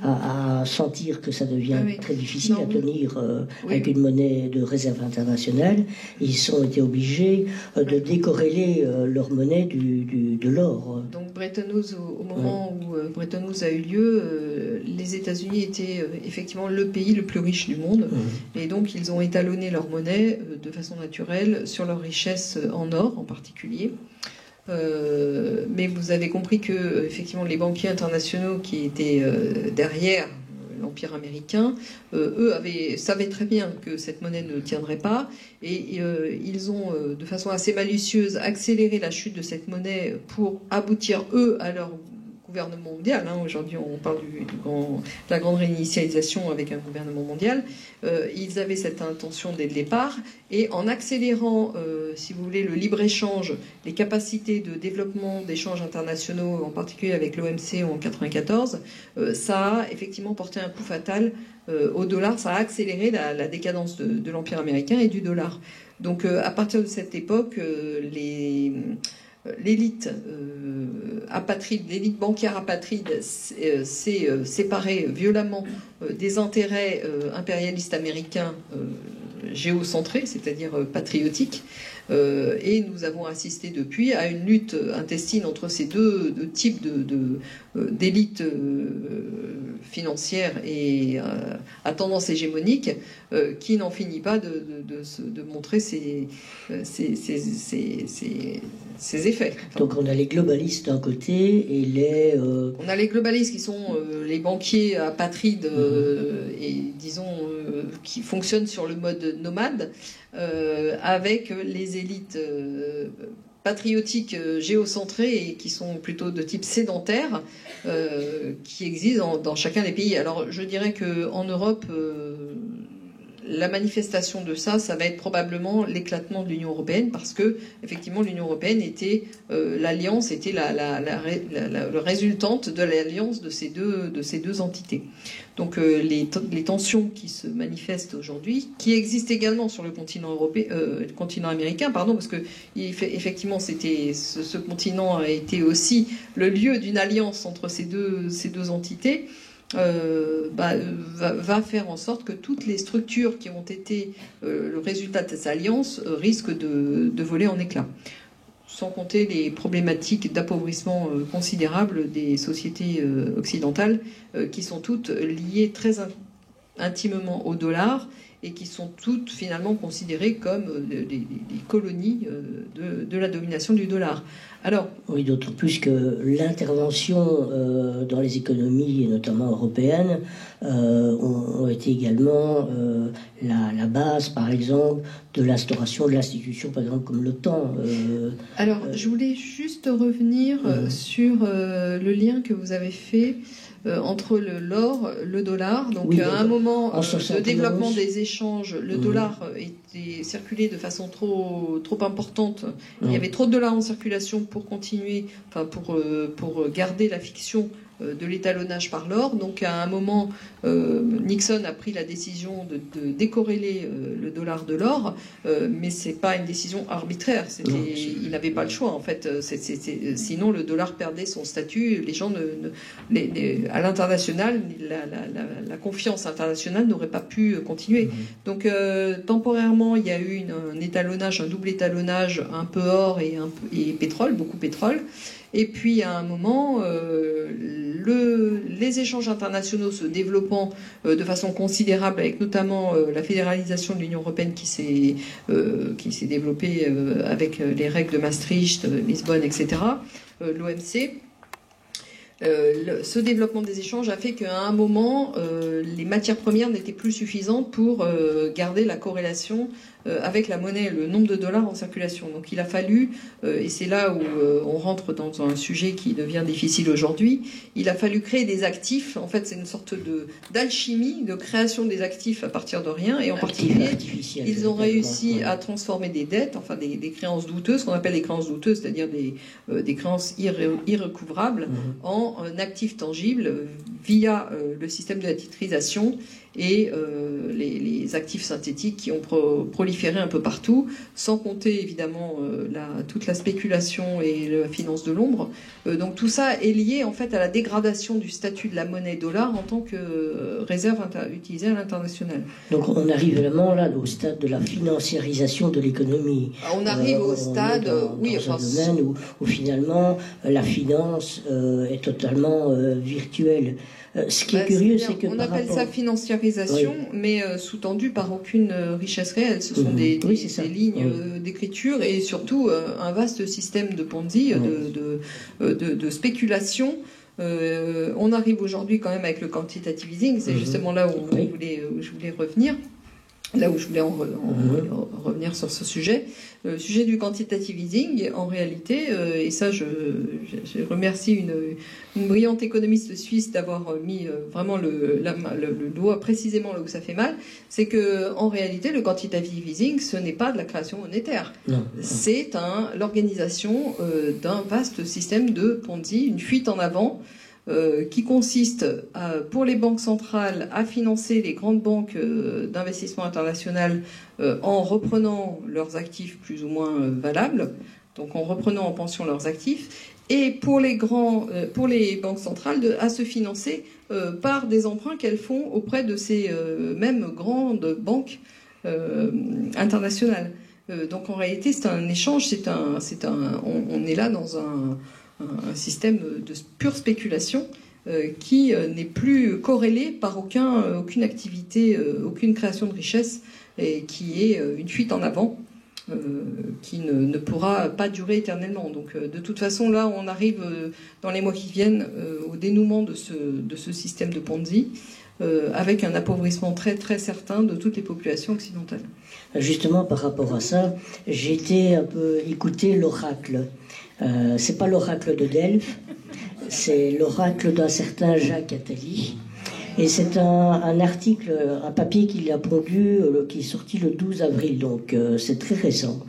à sentir que ça devient très difficile à tenir avec une monnaie de réserve internationale, ils ont été obligés de décorréler leur monnaie de l'or. Donc Bretton Woods, au moment où Bretton Woods a eu lieu, les États-Unis étaient effectivement le pays le plus riche du monde, et donc ils ont étalonné leur monnaie de façon naturelle sur leur richesse en or en particulier. Mais vous avez compris que effectivement les banquiers internationaux qui étaient derrière l'Empire américain, eux savaient très bien que cette monnaie ne tiendrait pas, et ils ont de façon assez malicieuse accéléré la chute de cette monnaie pour aboutir eux à leur gouvernement mondial. Aujourd'hui, on parle de la grande réinitialisation avec un gouvernement mondial. Ils avaient cette intention dès le départ, et en accélérant, si vous voulez, le libre-échange, les capacités de développement d'échanges internationaux, en particulier avec l'OMC en 1994, ça a effectivement porté un coup fatal au dollar. Ça a accéléré la décadence de l'Empire américain et du dollar. Donc, à partir de cette époque, l'élite apatride, l'élite bancaire apatride s'est séparée violemment des intérêts impérialistes américains géocentrés, c'est-à-dire patriotiques, et nous avons assisté depuis à une lutte intestine entre ces deux types d'élites financières et à tendance hégémonique qui n'en finit pas de montrer ses effets. Donc on a les globalistes d'un côté et les... On a les globalistes qui sont les banquiers apatrides et disons qui fonctionnent sur le mode nomade, avec les élites patriotiques géocentrées et qui sont plutôt de type sédentaire, qui existent dans chacun des pays. Alors je dirais qu'en Europe, la manifestation de ça va être probablement l'éclatement de l'Union européenne, parce que effectivement l'Union européenne était l'alliance, était le résultante de l'alliance de ces deux entités. Donc les tensions qui se manifestent aujourd'hui, qui existent également sur le continent européen, le continent américain, parce que effectivement ce continent a été aussi le lieu d'une alliance entre ces deux entités. Va faire en sorte que toutes les structures qui ont été le résultat de cette alliance risquent de voler en éclats. Sans compter les problématiques d'appauvrissement considérable des sociétés occidentales qui sont toutes liées très intimement au dollar et qui sont toutes finalement considérées comme des colonies de la domination du dollar. Alors, oui, d'autant plus que l'intervention dans les économies, et notamment européennes, ont été également la base, par exemple, de l'instauration de l'institution, par exemple, comme l'OTAN. Alors, je voulais juste revenir sur le lien que vous avez fait entre l'or, le dollar. Donc, oui, à un moment de développement des échanges, le dollar était circulé de façon trop importante. Il y avait trop de dollars en circulation pour continuer, pour garder la fiction de l'étalonnage par l'or. Donc à un moment, Nixon a pris la décision de décorréler le dollar de l'or, mais c'est pas une décision arbitraire. Il n'avait pas le choix en fait. Sinon le dollar perdait son statut. Les gens à l'international, la confiance internationale n'aurait pas pu continuer. Donc temporairement, il y a eu un étalonnage, un double étalonnage, un peu or et pétrole, beaucoup pétrole. Et puis à un moment, les échanges internationaux se développant de façon considérable, avec notamment la fédéralisation de l'Union européenne qui s'est développée avec les règles de Maastricht, Lisbonne, etc., l'OMC, Ce développement des échanges a fait qu'à un moment, les matières premières n'étaient plus suffisantes pour garder la corrélation avec la monnaie, le nombre de dollars en circulation. Donc il a fallu, et c'est là où on rentre dans un sujet qui devient difficile aujourd'hui, il a fallu créer des actifs. En fait, c'est une sorte d'alchimie, de création des actifs à partir de rien. Et en particulier, ils ont réussi à transformer des dettes, enfin des créances douteuses, qu'on appelle des créances douteuses, c'est-à-dire des créances irrécouvrables, en actifs tangibles via le système de la titrisation et les actifs synthétiques qui ont proliféré un peu partout, sans compter évidemment toute la spéculation et la finance de l'ombre. Donc tout ça est lié en fait à la dégradation du statut de la monnaie dollar en tant que réserve utilisée à l'international. Donc on arrive vraiment là au stade de la financiarisation de l'économie. On arrive au stade, dans un domaine où finalement la finance est totalement virtuelle. Ce qui est curieux, c'est que on appelle ça financiarisation, mais sous-tendu par aucune richesse réelle. Ce sont des lignes d'écriture et surtout un vaste système de Ponzi, de spéculation. On arrive aujourd'hui quand même avec le quantitative easing, c'est justement là où je voulais revenir. Là où je voulais revenir sur ce sujet, le sujet du quantitative easing, en réalité, et ça je remercie une brillante économiste suisse d'avoir mis vraiment le doigt précisément là où ça fait mal, c'est que en réalité le quantitative easing ce n'est pas de la création monétaire, c'est l'organisation d'un vaste système de Ponzi, une fuite en avant. Qui consiste pour les banques centrales à financer les grandes banques d'investissement international en reprenant leurs actifs plus ou moins valables, donc en reprenant en pension leurs actifs, et pour les banques centrales à se financer par des emprunts qu'elles font auprès de ces mêmes grandes banques internationales. Donc en réalité c'est un échange, on est là dans un système de pure spéculation qui n'est plus corrélé par aucune activité, aucune création de richesse, et qui est une fuite en avant qui ne pourra pas durer éternellement. Donc de toute façon, là, on arrive dans les mois qui viennent au dénouement de ce système de Ponzi, avec un appauvrissement très très certain de toutes les populations occidentales. Justement, par rapport à ça, j'ai été un peu écouter l'oracle. C'est pas l'oracle de Delphes, c'est l'oracle d'un certain Jacques Attali. Et c'est un article, un papier qu'il a pondu, qui est sorti le 12 avril, donc c'est très récent.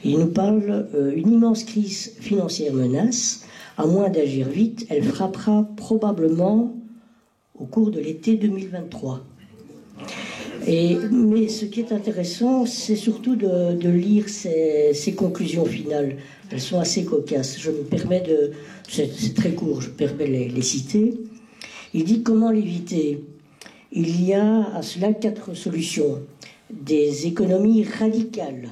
Il nous parle une immense crise financière menace. À moins d'agir vite, elle frappera probablement au cours de l'été 2023. Mais ce qui est intéressant, c'est surtout de lire ces conclusions finales. Elles sont assez cocasses. Je me permets c'est très court, je me permets de les citer. Il dit comment l'éviter. Il y a à cela 4 solutions. Des économies radicales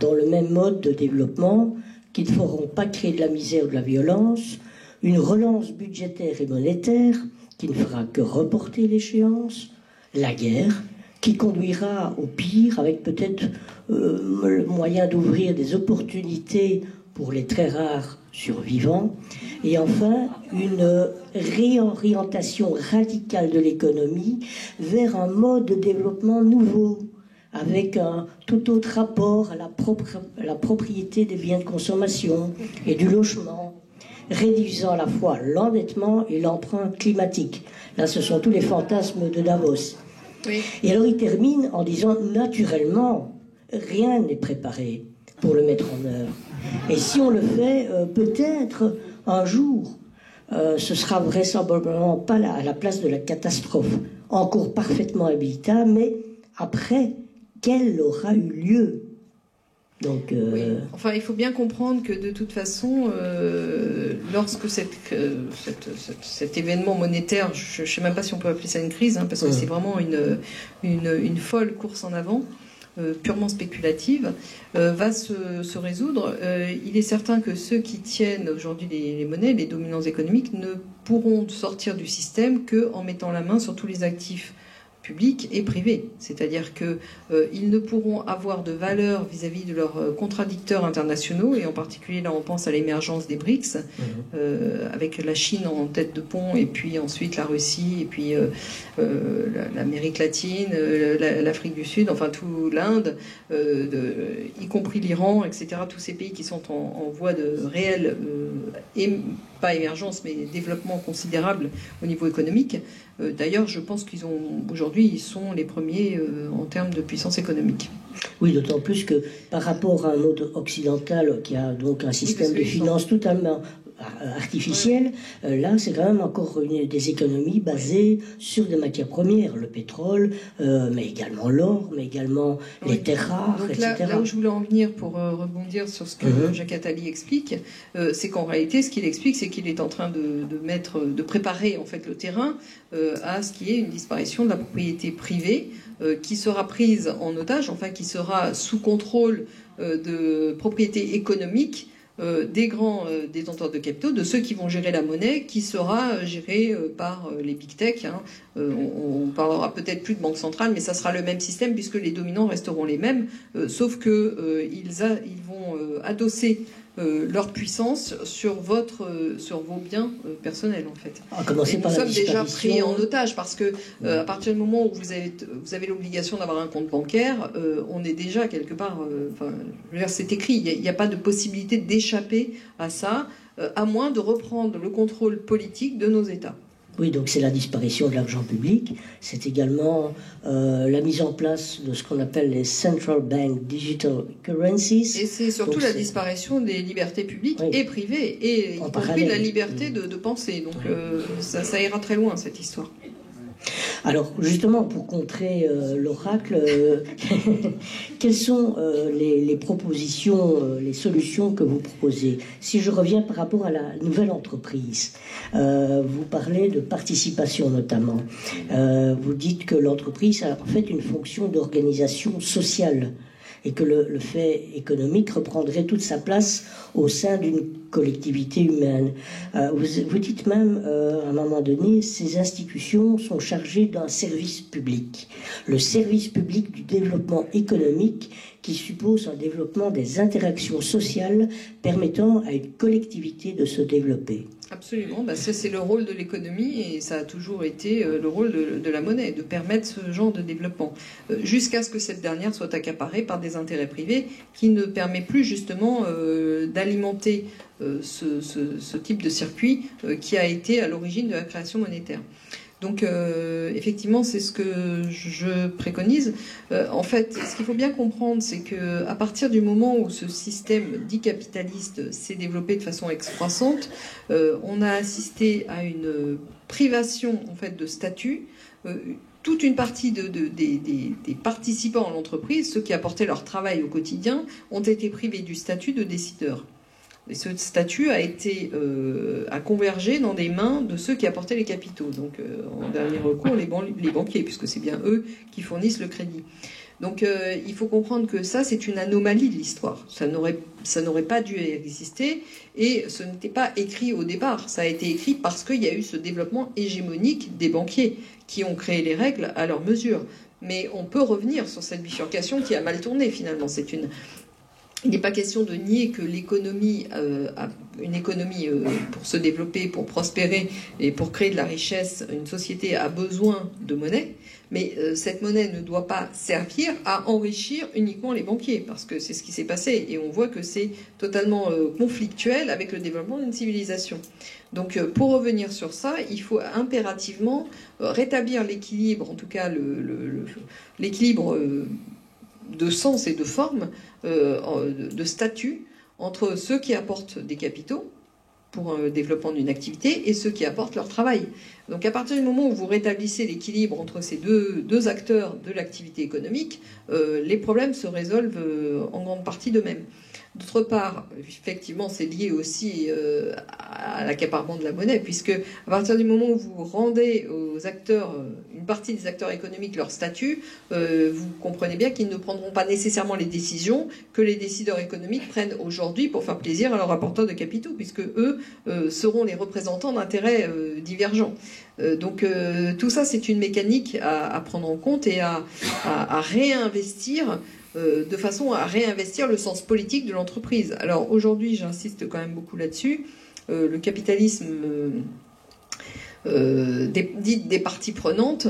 dans le même mode de développement qui ne feront pas créer de la misère ou de la violence. Une relance budgétaire et monétaire qui ne fera que reporter l'échéance. La guerre qui conduira au pire avec peut-être le moyen d'ouvrir des opportunités pour les très rares survivants, et enfin une réorientation radicale de l'économie vers un mode de développement nouveau, avec un tout autre rapport à la propriété des biens de consommation et du logement, réduisant à la fois l'endettement et l'emprunt climatique. Là, ce sont tous les fantasmes de Davos. Oui. Et alors il termine en disant « Naturellement, rien n'est préparé pour le mettre en œuvre. Et si on le fait, peut-être un jour, ce sera vraisemblablement pas à la place de la catastrophe, encore parfaitement habitable, mais après, qu'elle aura eu lieu ?» Donc, oui. Enfin, il faut bien comprendre que de toute façon, lorsque cet événement monétaire, je ne sais même pas si on peut appeler ça une crise, parce que c'est vraiment une folle course en avant, purement spéculative, va se résoudre. Il est certain que ceux qui tiennent aujourd'hui les monnaies, les dominants économiques, ne pourront sortir du système qu'en mettant la main sur tous les actifs publics et privés. C'est-à-dire qu'ils ne pourront avoir de valeur vis-à-vis de leurs contradicteurs internationaux, et en particulier là on pense à l'émergence des BRICS, avec la Chine en tête de pont, et puis ensuite la Russie, et puis l'Amérique latine, l'Afrique du Sud, enfin tout l'Inde, y compris l'Iran, etc. Tous ces pays qui sont en voie de réelle, pas émergence, mais développement considérable au niveau économique. D'ailleurs, je pense aujourd'hui, ils sont les premiers en termes de puissance économique. Oui, d'autant plus que par rapport à un autre occidental qui a donc un système de finances totalement artificiel, là c'est quand même encore des économies basées sur des matières premières, le pétrole, mais également l'or, mais également les terres rares, donc etc. Là où je voulais en venir pour rebondir sur ce que Jacques Attali explique, c'est qu'en réalité ce qu'il explique, c'est qu'il est en train de préparer en fait le terrain à ce qui est une disparition de la propriété privée qui sera prise en otage, enfin qui sera sous contrôle de propriété économique des grands détenteurs de capitaux, de ceux qui vont gérer la monnaie, qui sera gérée par les big tech. On parlera peut-être plus de banque centrale, mais ça sera le même système puisque les dominants resteront les mêmes, sauf que ils vont adosser leur puissance sur vos biens personnels en fait. Et nous sommes déjà pris en otage parce que à partir du moment où vous avez l'obligation d'avoir un compte bancaire, on est déjà quelque part. C'est écrit. Il n'y a pas de possibilité d'échapper à ça, à moins de reprendre le contrôle politique de nos États. Oui, donc c'est la disparition de l'argent public, c'est également la mise en place de ce qu'on appelle les Central Bank Digital Currencies. Et c'est surtout la disparition des libertés publiques et privées, et y compris la liberté de penser. Donc ça ira très loin, cette histoire. Alors justement, pour contrer l'oracle, quelles sont les propositions, les solutions que vous proposez? Si je reviens par rapport à la nouvelle entreprise, vous parlez de participation notamment. Vous dites que l'entreprise a en fait une fonction d'organisation sociale et que le fait économique reprendrait toute sa place au sein d'une collectivité humaine. Vous dites même, à un moment donné, ces institutions sont chargées d'un service public. Le service public du développement économique qui suppose un développement des interactions sociales permettant à une collectivité de se développer. Absolument, ça c'est le rôle de l'économie et ça a toujours été le rôle de la monnaie, de permettre ce genre de développement, jusqu'à ce que cette dernière soit accaparée par des intérêts privés qui ne permet plus justement d'alimenter ce type de circuit qui a été à l'origine de la création monétaire. Donc effectivement, c'est ce que je préconise. En fait, ce qu'il faut bien comprendre, c'est que à partir du moment où ce système dit capitaliste s'est développé de façon excroissante, on a assisté à une privation en fait de statut. Toute une partie des participants à l'entreprise, ceux qui apportaient leur travail au quotidien, ont été privés du statut de décideur. Et ce statut a convergé dans des mains de ceux qui apportaient les capitaux. Donc, en dernier recours, les banquiers, puisque c'est bien eux qui fournissent le crédit. Donc, il faut comprendre que ça, c'est une anomalie de l'histoire. Ça n'aurait pas dû exister, et ce n'était pas écrit au départ. Ça a été écrit parce qu'il y a eu ce développement hégémonique des banquiers qui ont créé les règles à leur mesure. Mais on peut revenir sur cette bifurcation qui a mal tourné, finalement. Il n'est pas question de nier que l'économie, une économie pour se développer, pour prospérer et pour créer de la richesse, une société a besoin de monnaie, mais cette monnaie ne doit pas servir à enrichir uniquement les banquiers, parce que c'est ce qui s'est passé, et on voit que c'est totalement conflictuel avec le développement d'une civilisation. Donc pour revenir sur ça, il faut impérativement rétablir l'équilibre, en tout cas l'équilibre de sens et de forme, de statut entre ceux qui apportent des capitaux pour le développement d'une activité et ceux qui apportent leur travail. Donc à partir du moment où vous rétablissez l'équilibre entre ces deux acteurs de l'activité économique, les problèmes se résolvent en grande partie d'eux-mêmes. D'autre part, effectivement, c'est lié aussi à l'accaparement de la monnaie, puisque à partir du moment où vous rendez aux acteurs, une partie des acteurs économiques, leur statut, vous comprenez bien qu'ils ne prendront pas nécessairement les décisions que les décideurs économiques prennent aujourd'hui pour faire plaisir à leurs apporteurs de capitaux, puisque eux seront les représentants d'intérêts divergents. Donc tout ça, c'est une mécanique à prendre en compte et à réinvestir, de façon à réinvestir le sens politique de l'entreprise. Alors aujourd'hui, j'insiste quand même beaucoup là-dessus, le capitalisme dite des parties prenantes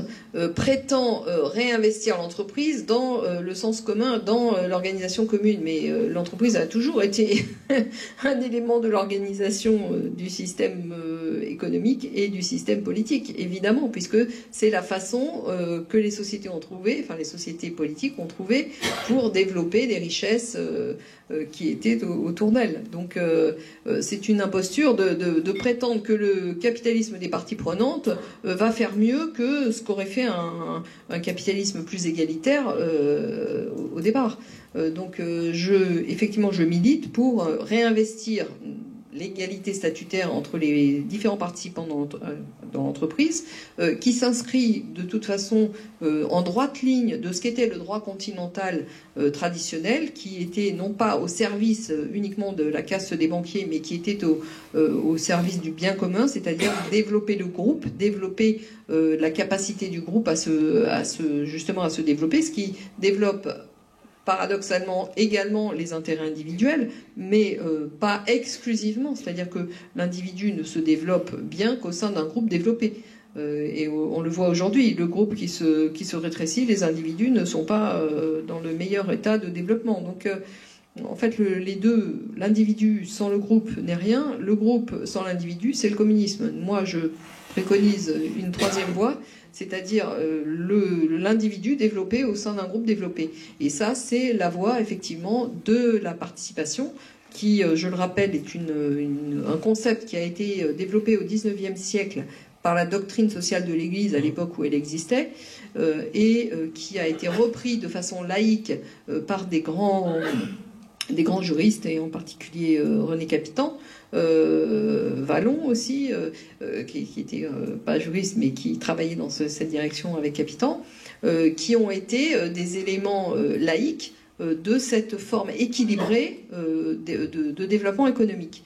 prétend réinvestir l'entreprise dans le sens commun, dans l'organisation commune. Mais l'entreprise a toujours été un élément de l'organisation du système économique et du système politique, évidemment, puisque c'est la façon que les sociétés ont trouvé, enfin les sociétés politiques ont trouvé pour développer des richesses qui étaient autour d'elles. Donc c'est une imposture de prétendre que le capitalisme des parties prenantes va faire mieux que ce qu'aurait fait un capitalisme plus égalitaire au départ. Donc effectivement, je milite pour réinvestir l'égalité statutaire entre les différents participants dans l'entreprise, qui s'inscrit de toute façon en droite ligne de ce qu'était le droit continental traditionnel, qui était non pas au service uniquement de la caste des banquiers, mais qui était au service du bien commun, c'est-à-dire développer le groupe, développer la capacité du groupe justement à se développer, ce qui développe paradoxalement également les intérêts individuels, mais pas exclusivement. C'est-à-dire que l'individu ne se développe bien qu'au sein d'un groupe développé. Et on le voit aujourd'hui, le groupe qui se rétrécit, les individus ne sont pas dans le meilleur état de développement. Donc en fait, les deux, l'individu sans le groupe n'est rien, le groupe sans l'individu, c'est le communisme. Moi, je préconise une troisième voie, c'est-à-dire l'individu développé au sein d'un groupe développé. Et ça, c'est la voie, effectivement, de la participation, qui, je le rappelle, est un concept qui a été développé au XIXe siècle par la doctrine sociale de l'Église à l'époque où elle existait, et qui a été repris de façon laïque par des grands juristes, et en particulier René Capitan, Vallon aussi, qui était pas juriste mais qui travaillait dans cette direction avec Capitan, qui ont été des éléments laïques de cette forme équilibrée de développement économique.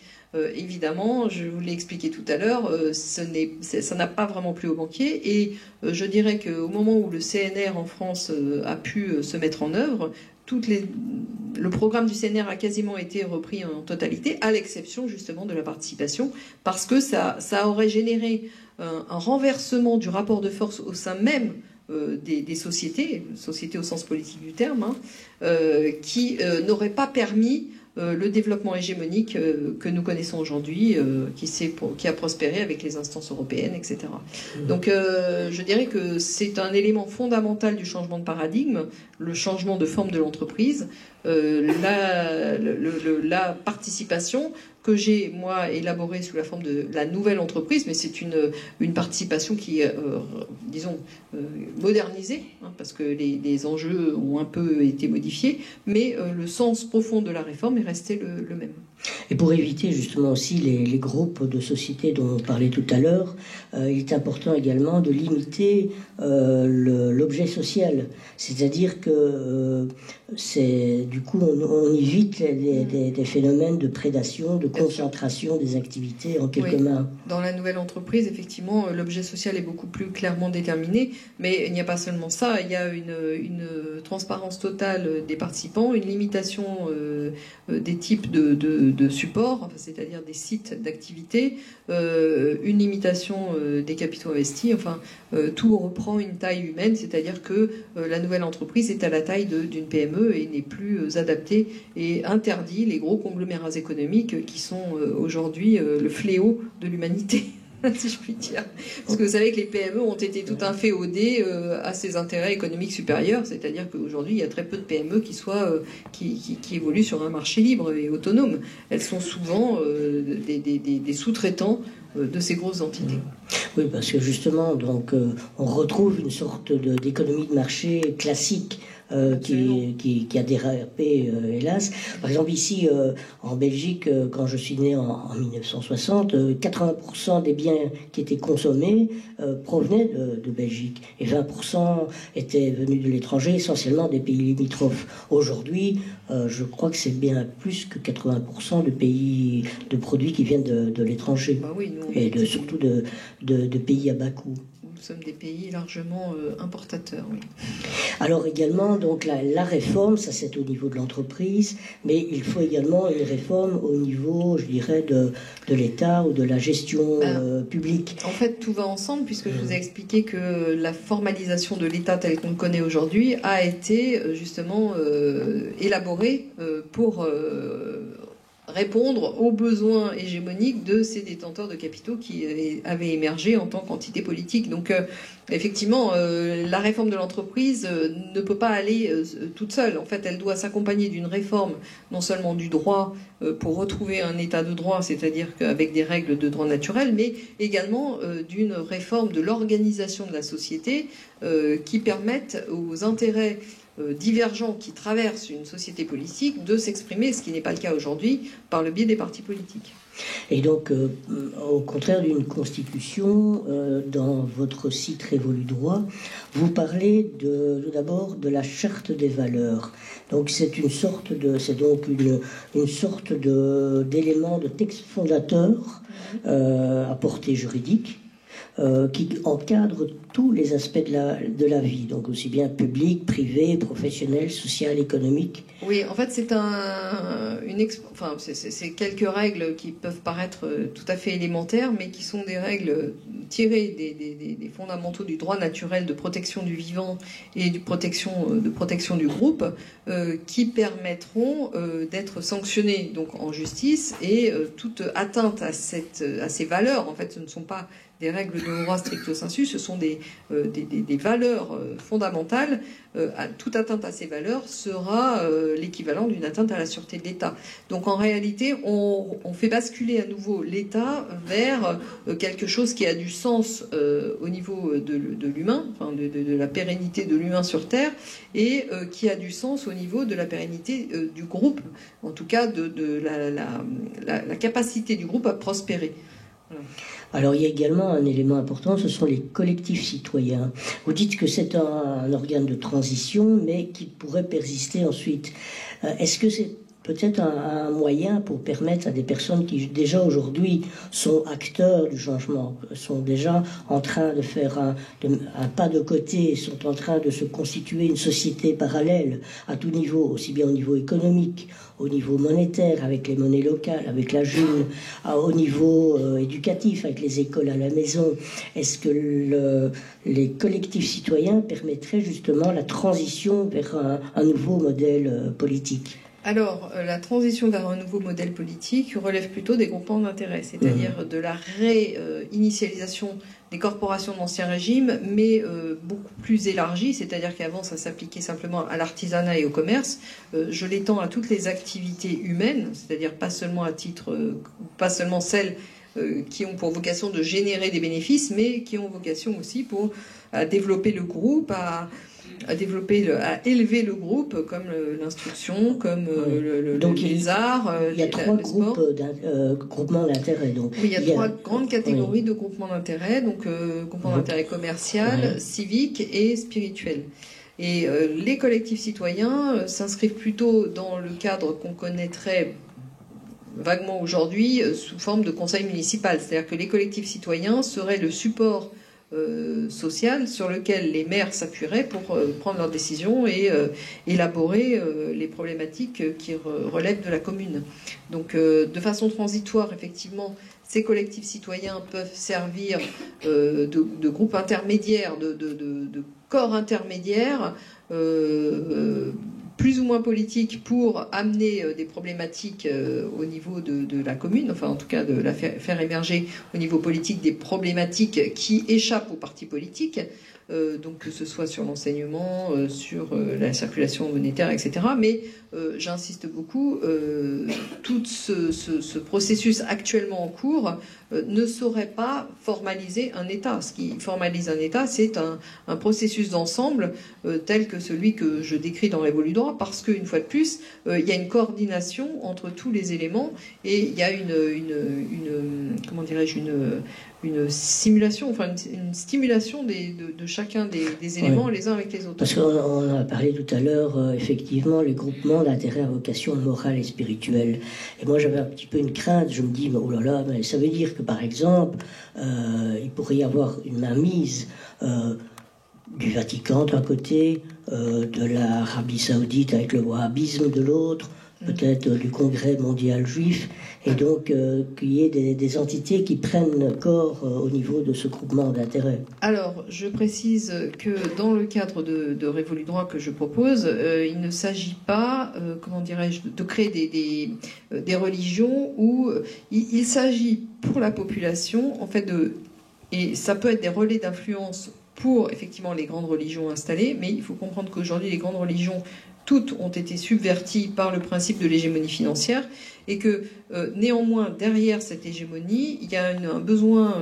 Évidemment, je vous l'ai expliqué tout à l'heure, ça n'a pas vraiment plu aux banquiers, et je dirais qu'au moment où le CNR en France a pu se mettre en œuvre, le programme du CNR a quasiment été repris en totalité, à l'exception justement de la participation, parce que ça aurait généré un renversement du rapport de force au sein même des sociétés au sens politique du terme, qui n'aurait pas permis le développement hégémonique que nous connaissons aujourd'hui, qui a prospéré avec les instances européennes, etc. Donc je dirais que c'est un élément fondamental du changement de paradigme, le changement de forme de l'entreprise, la participation que j'ai, moi, élaborée sous la forme de la nouvelle entreprise, mais c'est une participation qui est, disons, modernisée, parce que les enjeux ont un peu été modifiés, mais le sens profond de la réforme est resté le même. Et pour éviter justement aussi les groupes de sociétés dont on parlait tout à l'heure, il est important également de limiter l'objet social. C'est-à-dire que du coup, on évite des phénomènes de prédation, de concentration des activités en quelques mains. Dans la nouvelle entreprise, effectivement, l'objet social est beaucoup plus clairement déterminé, mais il n'y a pas seulement ça, il y a une transparence totale des participants, une limitation des types de supports, c'est-à-dire des sites d'activité, une limitation des capitaux investis, enfin tout reprend une taille humaine, c'est-à-dire que la nouvelle entreprise est à la taille d'une PME et n'est plus adaptée et interdit les gros conglomérats économiques qui sont aujourd'hui le fléau de l'humanité. Si je puis dire. Parce que vous savez que les PME ont été tout inféodées à ces intérêts économiques supérieurs, c'est-à-dire qu'aujourd'hui, il y a très peu de PME qui évoluent sur un marché libre et autonome. Elles sont souvent des sous-traitants de ces grosses entités. Oui, parce que justement, donc, on retrouve une sorte d'économie de marché classique qui a dérapé, hélas. Par exemple, ici, en Belgique, quand je suis né en 1960, 80% des biens qui étaient consommés provenaient de Belgique, et 20% étaient venus de l'étranger, essentiellement des pays limitrophes. Aujourd'hui, je crois que c'est bien plus que 80% de produits qui viennent de l'étranger, bah oui, et surtout de pays à bas coût. Nous sommes des pays largement importateurs, oui. Alors également, donc la réforme, ça c'est au niveau de l'entreprise, mais il faut également une réforme au niveau, je dirais, de l'État ou de la gestion publique. En fait, tout va ensemble, puisque je vous ai expliqué que la formalisation de l'État tel qu'on le connaît aujourd'hui a été justement élaborée pour répondre aux besoins hégémoniques de ces détenteurs de capitaux qui avaient émergé en tant qu'entité politique. Donc, effectivement, la réforme de l'entreprise ne peut pas aller toute seule. En fait, elle doit s'accompagner d'une réforme, non seulement du droit pour retrouver un état de droit, c'est-à-dire avec des règles de droit naturel, mais également d'une réforme de l'organisation de la société qui permette aux intérêts divergents qui traversent une société politique de s'exprimer, ce qui n'est pas le cas aujourd'hui, par le biais des partis politiques. Et donc, au contraire d'une constitution, dans votre site Révolu Droit, vous parlez d'abord de la charte des valeurs. Donc c'est une sorte d'élément de texte fondateur à portée juridique, qui encadre tous les aspects de la vie, donc aussi bien public, privé, professionnel, social, économique. Oui, en fait, c'est quelques règles qui peuvent paraître tout à fait élémentaires, mais qui sont des règles tirées des fondamentaux du droit naturel de protection du vivant et de protection du groupe, qui permettront d'être sanctionnées donc en justice, et toute atteinte à ces valeurs, en fait, ce ne sont pas des règles de droit stricto sensu, ce sont des valeurs fondamentales. Toute atteinte à ces valeurs sera l'équivalent d'une atteinte à la sûreté de l'État. Donc en réalité, on fait basculer à nouveau l'État vers quelque chose qui a du sens au niveau de l'humain, enfin de la pérennité de l'humain sur Terre, et qui a du sens au niveau de la pérennité du groupe, en tout cas de la capacité du groupe à prospérer. Voilà. Alors il y a également un élément important, ce sont les collectifs citoyens. Vous dites que c'est un organe de transition, mais qui pourrait persister ensuite. Est-ce que c'est peut-être un moyen pour permettre à des personnes qui déjà aujourd'hui sont acteurs du changement, sont déjà en train de faire un pas de côté, sont en train de se constituer une société parallèle à tout niveau, aussi bien au niveau économique, au niveau monétaire, avec les monnaies locales, avec la June, au niveau éducatif, avec les écoles à la maison. Est-ce que les collectifs citoyens permettraient justement la transition vers un nouveau modèle politique ? Alors, la transition vers un nouveau modèle politique relève plutôt des groupements d'intérêt, c'est-à-dire de la réinitialisation des corporations de l'Ancien Régime, mais beaucoup plus élargie, c'est-à-dire qu'avant ça s'appliquait simplement à l'artisanat et au commerce. Je l'étends à toutes les activités humaines, c'est-à-dire pas seulement celles qui ont pour vocation de générer des bénéfices, mais qui ont vocation aussi à développer le groupe, à élever le groupe, comme l'instruction, comme les arts, il y a trois groupements d'intérêt. Donc oui, il y a trois grandes catégories de groupements d'intérêt, donc groupement d'intérêt commercial, civique et spirituel. Et les collectifs citoyens s'inscrivent plutôt dans le cadre qu'on connaîtrait vaguement aujourd'hui sous forme de conseil municipal, c'est-à-dire que les collectifs citoyens seraient le support social sur lequel les maires s'appuieraient pour prendre leurs décisions et élaborer les problématiques qui relèvent de la commune. Donc de façon transitoire, effectivement, ces collectifs citoyens peuvent servir de groupes intermédiaires, de corps intermédiaires plus ou moins politique pour amener des problématiques au niveau de la commune, enfin en tout cas de la faire émerger au niveau politique des problématiques qui échappent aux partis politiques, donc que ce soit sur l'enseignement, sur la circulation monétaire, etc. Mais j'insiste beaucoup, tout ce processus actuellement en cours ne saurait pas formaliser un État. Ce qui formalise un État, c'est un processus d'ensemble tel que celui que je décris dans Révolu droit, parce qu'une fois de plus, il y a une coordination entre tous les éléments et il y a comment dirais-je, une simulation, enfin une stimulation de chacun des éléments les uns avec les autres. Parce qu'on a parlé tout à l'heure, effectivement, les groupements d'intérêt à vocation morale et spirituelle. Et moi, j'avais un petit peu une crainte. Je me dis, oh là là, mais ça veut dire que, par exemple, il pourrait y avoir une mainmise du Vatican d'un côté, de l'Arabie Saoudite avec le wahhabisme de l'autre, peut-être du Congrès mondial juif, et donc qu'il y ait des entités qui prennent corps au niveau de ce groupement d'intérêt. Alors, je précise que dans le cadre de Révolu droit que je propose, il ne s'agit pas, comment dirais-je, de créer des religions où il s'agit pour la population, en fait, et ça peut être des relais d'influence pour effectivement les grandes religions installées, mais il faut comprendre qu'aujourd'hui les grandes religions toutes ont été subverties par le principe de l'hégémonie financière et que néanmoins derrière cette hégémonie il y a un besoin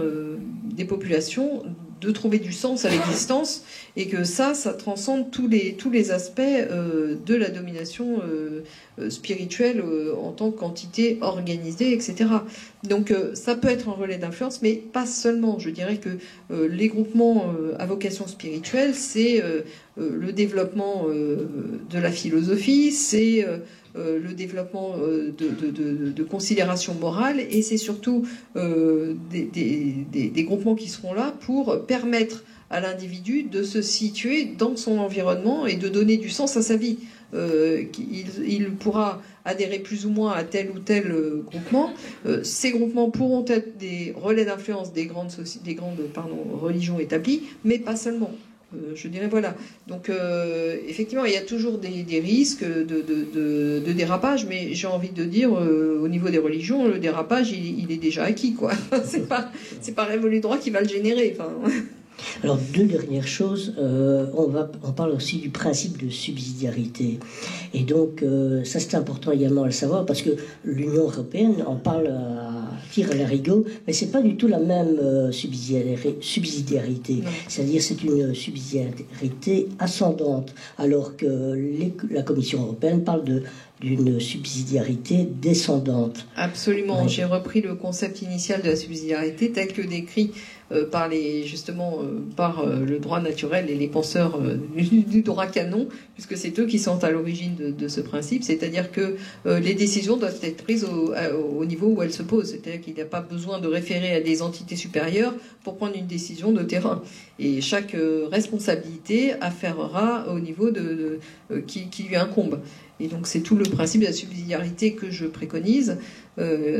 des populations de trouver du sens à l'existence et que ça transcende tous les aspects de la domination spirituelle en tant qu'entité organisée, etc. Donc ça peut être un relais d'influence, mais pas seulement. Je dirais que les groupements à vocation spirituelle, c'est le développement de la philosophie, c'est le développement de considérations morales et c'est surtout des groupements qui seront là pour permettre à l'individu de se situer dans son environnement et de donner du sens à sa vie. Il pourra adhérer plus ou moins à tel ou tel groupement. Ces groupements pourront être des relais d'influence des grandes religions établies, mais pas seulement. Je dirais voilà. Donc effectivement, il y a toujours des risques de dérapage, mais j'ai envie de dire au niveau des religions, le dérapage il est déjà acquis, quoi. C'est pas Révolu droit qui va le générer. Enfin. Alors, deux dernières choses. On parle aussi du principe de subsidiarité. Et donc, ça c'est important également à le savoir parce que l'Union européenne en parle tire à l'arigot, mais c'est pas du tout la même subsidiarité. C'est-à-dire c'est une subsidiarité ascendante, alors que la Commission européenne parle d'une subsidiarité descendante. Absolument. Ouais. J'ai repris le concept initial de la subsidiarité tel que décrit par le droit naturel et les penseurs du droit canon, puisque c'est eux qui sont à l'origine de ce principe, c'est-à-dire que les décisions doivent être prises au niveau où elles se posent, c'est-à-dire qu'il n'y a pas besoin de référer à des entités supérieures pour prendre une décision de terrain. Et chaque responsabilité afférera au niveau qui lui incombe. Et donc c'est tout le principe de la subsidiarité que je préconise,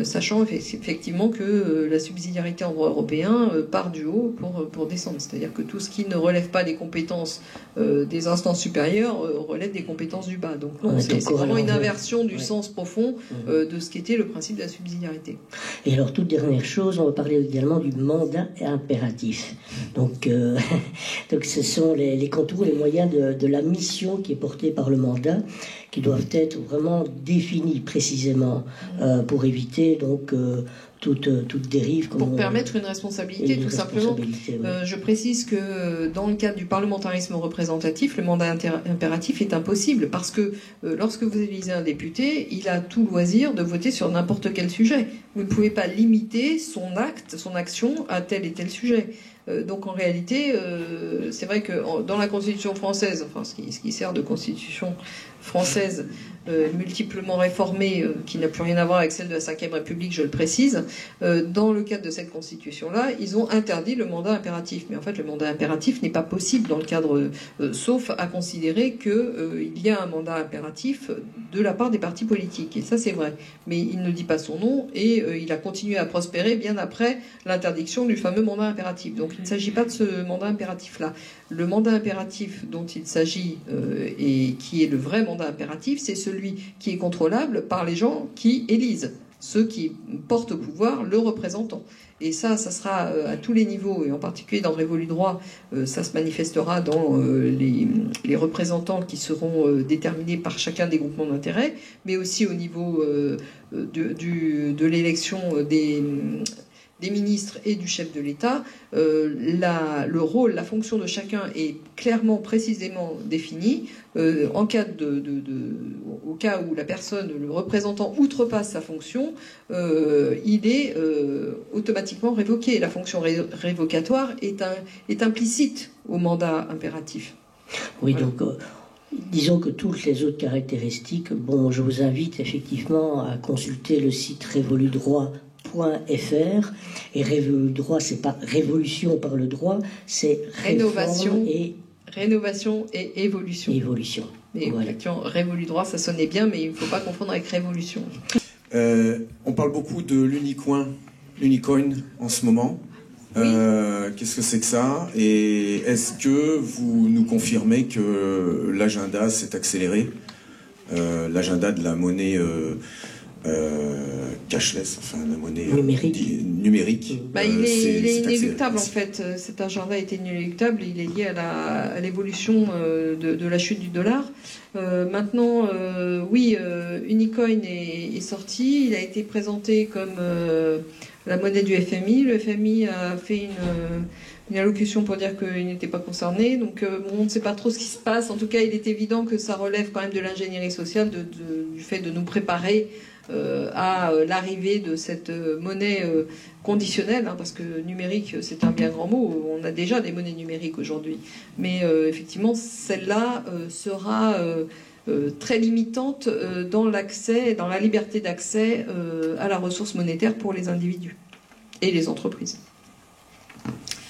sachant effectivement que la subsidiarité en droit européen part du haut pour descendre. C'est-à-dire que tout ce qui ne relève pas des compétences des instances supérieures relève des compétences du bas. Donc non, c'est vraiment une inversion du sens profond de ce qu'était le principe de la subsidiarité. Et alors, toute dernière chose, on va parler également du mandat impératif. Donc ce sont les contours, les moyens de la mission qui est portée par le mandat, qui doivent être vraiment définis précisément pour éviter donc toute dérive. Pour permettre une responsabilité, tout simplement. Ouais. Je précise que dans le cadre du parlementarisme représentatif, le mandat impératif est impossible parce que lorsque vous élisez un député, il a tout loisir de voter sur n'importe quel sujet. Vous ne pouvez pas limiter son acte, son action à tel et tel sujet. Donc en réalité, c'est vrai que dans la Constitution française, enfin ce qui sert de Constitution française multiplement réformée, qui n'a plus rien à voir avec celle de la Ve République, je le précise, dans le cadre de cette Constitution-là, ils ont interdit le mandat impératif. Mais en fait, le mandat impératif n'est pas possible dans le cadre, sauf à considérer qu'il y a un mandat impératif de la part des partis politiques. Et ça, c'est vrai. Mais il ne dit pas son nom et il a continué à prospérer bien après l'interdiction du fameux mandat impératif. Donc il ne s'agit pas de ce mandat impératif-là. Le mandat impératif dont il s'agit et qui est le vrai mandat impératif, c'est celui qui est contrôlable par les gens qui élisent, ceux qui portent au pouvoir le représentant. Et ça sera à tous les niveaux, et en particulier dans Révolu Droit, ça se manifestera dans les représentants qui seront déterminés par chacun des groupements d'intérêt, mais aussi au niveau de l'élection des ministres et du chef de l'État. Le rôle, la fonction de chacun est clairement, précisément définie. Au cas où la personne, le représentant, outrepasse sa fonction, il est automatiquement révoqué. La fonction révocatoire est implicite au mandat impératif. Oui, voilà. Donc disons que toutes les autres caractéristiques, bon, je vous invite effectivement à consulter le site révoludroit.fr. Et Révolu Droit, c'est pas révolution par le droit, c'est rénovation et évolution. Et voilà. Effectivement, Révolu Droit, ça sonnait bien, mais il ne faut pas confondre avec révolution. On parle beaucoup de l'unicoin en ce moment. Oui. Qu'est-ce que c'est que ça? Et est-ce que vous nous confirmez que l'agenda s'est accéléré? L'agenda de la monnaie cashless, enfin la monnaie numérique. Il est inéluctable en fait. Cet agenda est inéluctable. Il est lié à l'évolution de la chute du dollar. Maintenant, oui, Unicoin est sorti. Il a été présenté comme la monnaie du FMI. Le FMI a fait une allocution pour dire qu'il n'était pas concerné. Donc, on ne sait pas trop ce qui se passe. En tout cas, il est évident que ça relève quand même de l'ingénierie sociale, du fait de nous préparer à l'arrivée de cette monnaie conditionnelle, parce que numérique, c'est un bien grand mot. On a déjà des monnaies numériques aujourd'hui. Mais effectivement, celle-là sera très limitante dans l'accès, dans la liberté d'accès à la ressource monétaire pour les individus et les entreprises.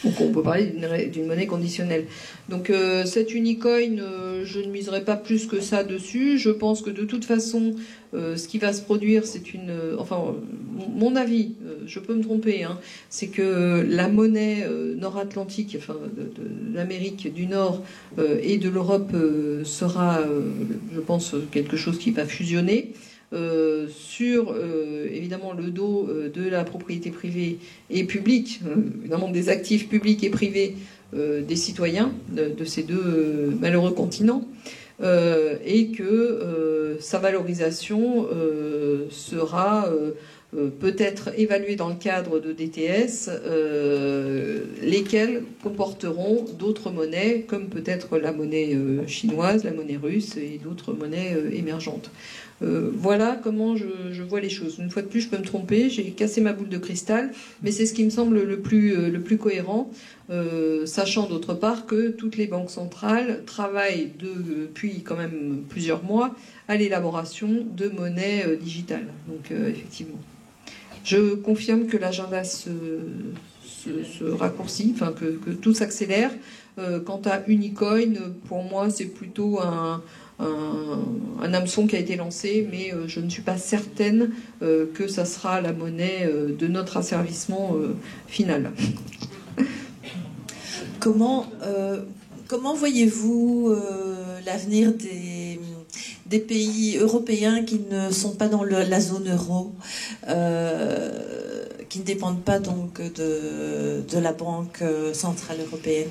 Donc on peut parler d'une monnaie conditionnelle. Donc cette Unicoin, je ne miserai pas plus que ça dessus. Je pense que de toute façon, ce qui va se produire, c'est mon avis, je peux me tromper, c'est que la monnaie nord-atlantique, enfin de l'Amérique du Nord et de l'Europe sera, je pense, quelque chose qui va fusionner. Sur évidemment le dos de la propriété privée et publique, évidemment des actifs publics et privés des citoyens de ces deux malheureux continents, et que sa valorisation sera peut-être évaluée dans le cadre de DTS, lesquels comporteront d'autres monnaies, comme peut-être la monnaie chinoise, la monnaie russe et d'autres monnaies émergentes. Voilà comment je vois les choses. Une fois de plus, je peux me tromper, j'ai cassé ma boule de cristal, mais c'est ce qui me semble le plus cohérent, sachant d'autre part que toutes les banques centrales travaillent depuis quand même plusieurs mois à l'élaboration de monnaies digitales. Donc effectivement, je confirme que l'agenda se raccourcit, enfin que tout s'accélère. Quant à Unicoin, pour moi, c'est plutôt un hameçon qui a été lancé, mais je ne suis pas certaine que ça sera la monnaie de notre asservissement final. Comment voyez-vous l'avenir des pays européens qui ne sont pas dans la zone euro, qui ne dépendent pas donc de la Banque centrale européenne?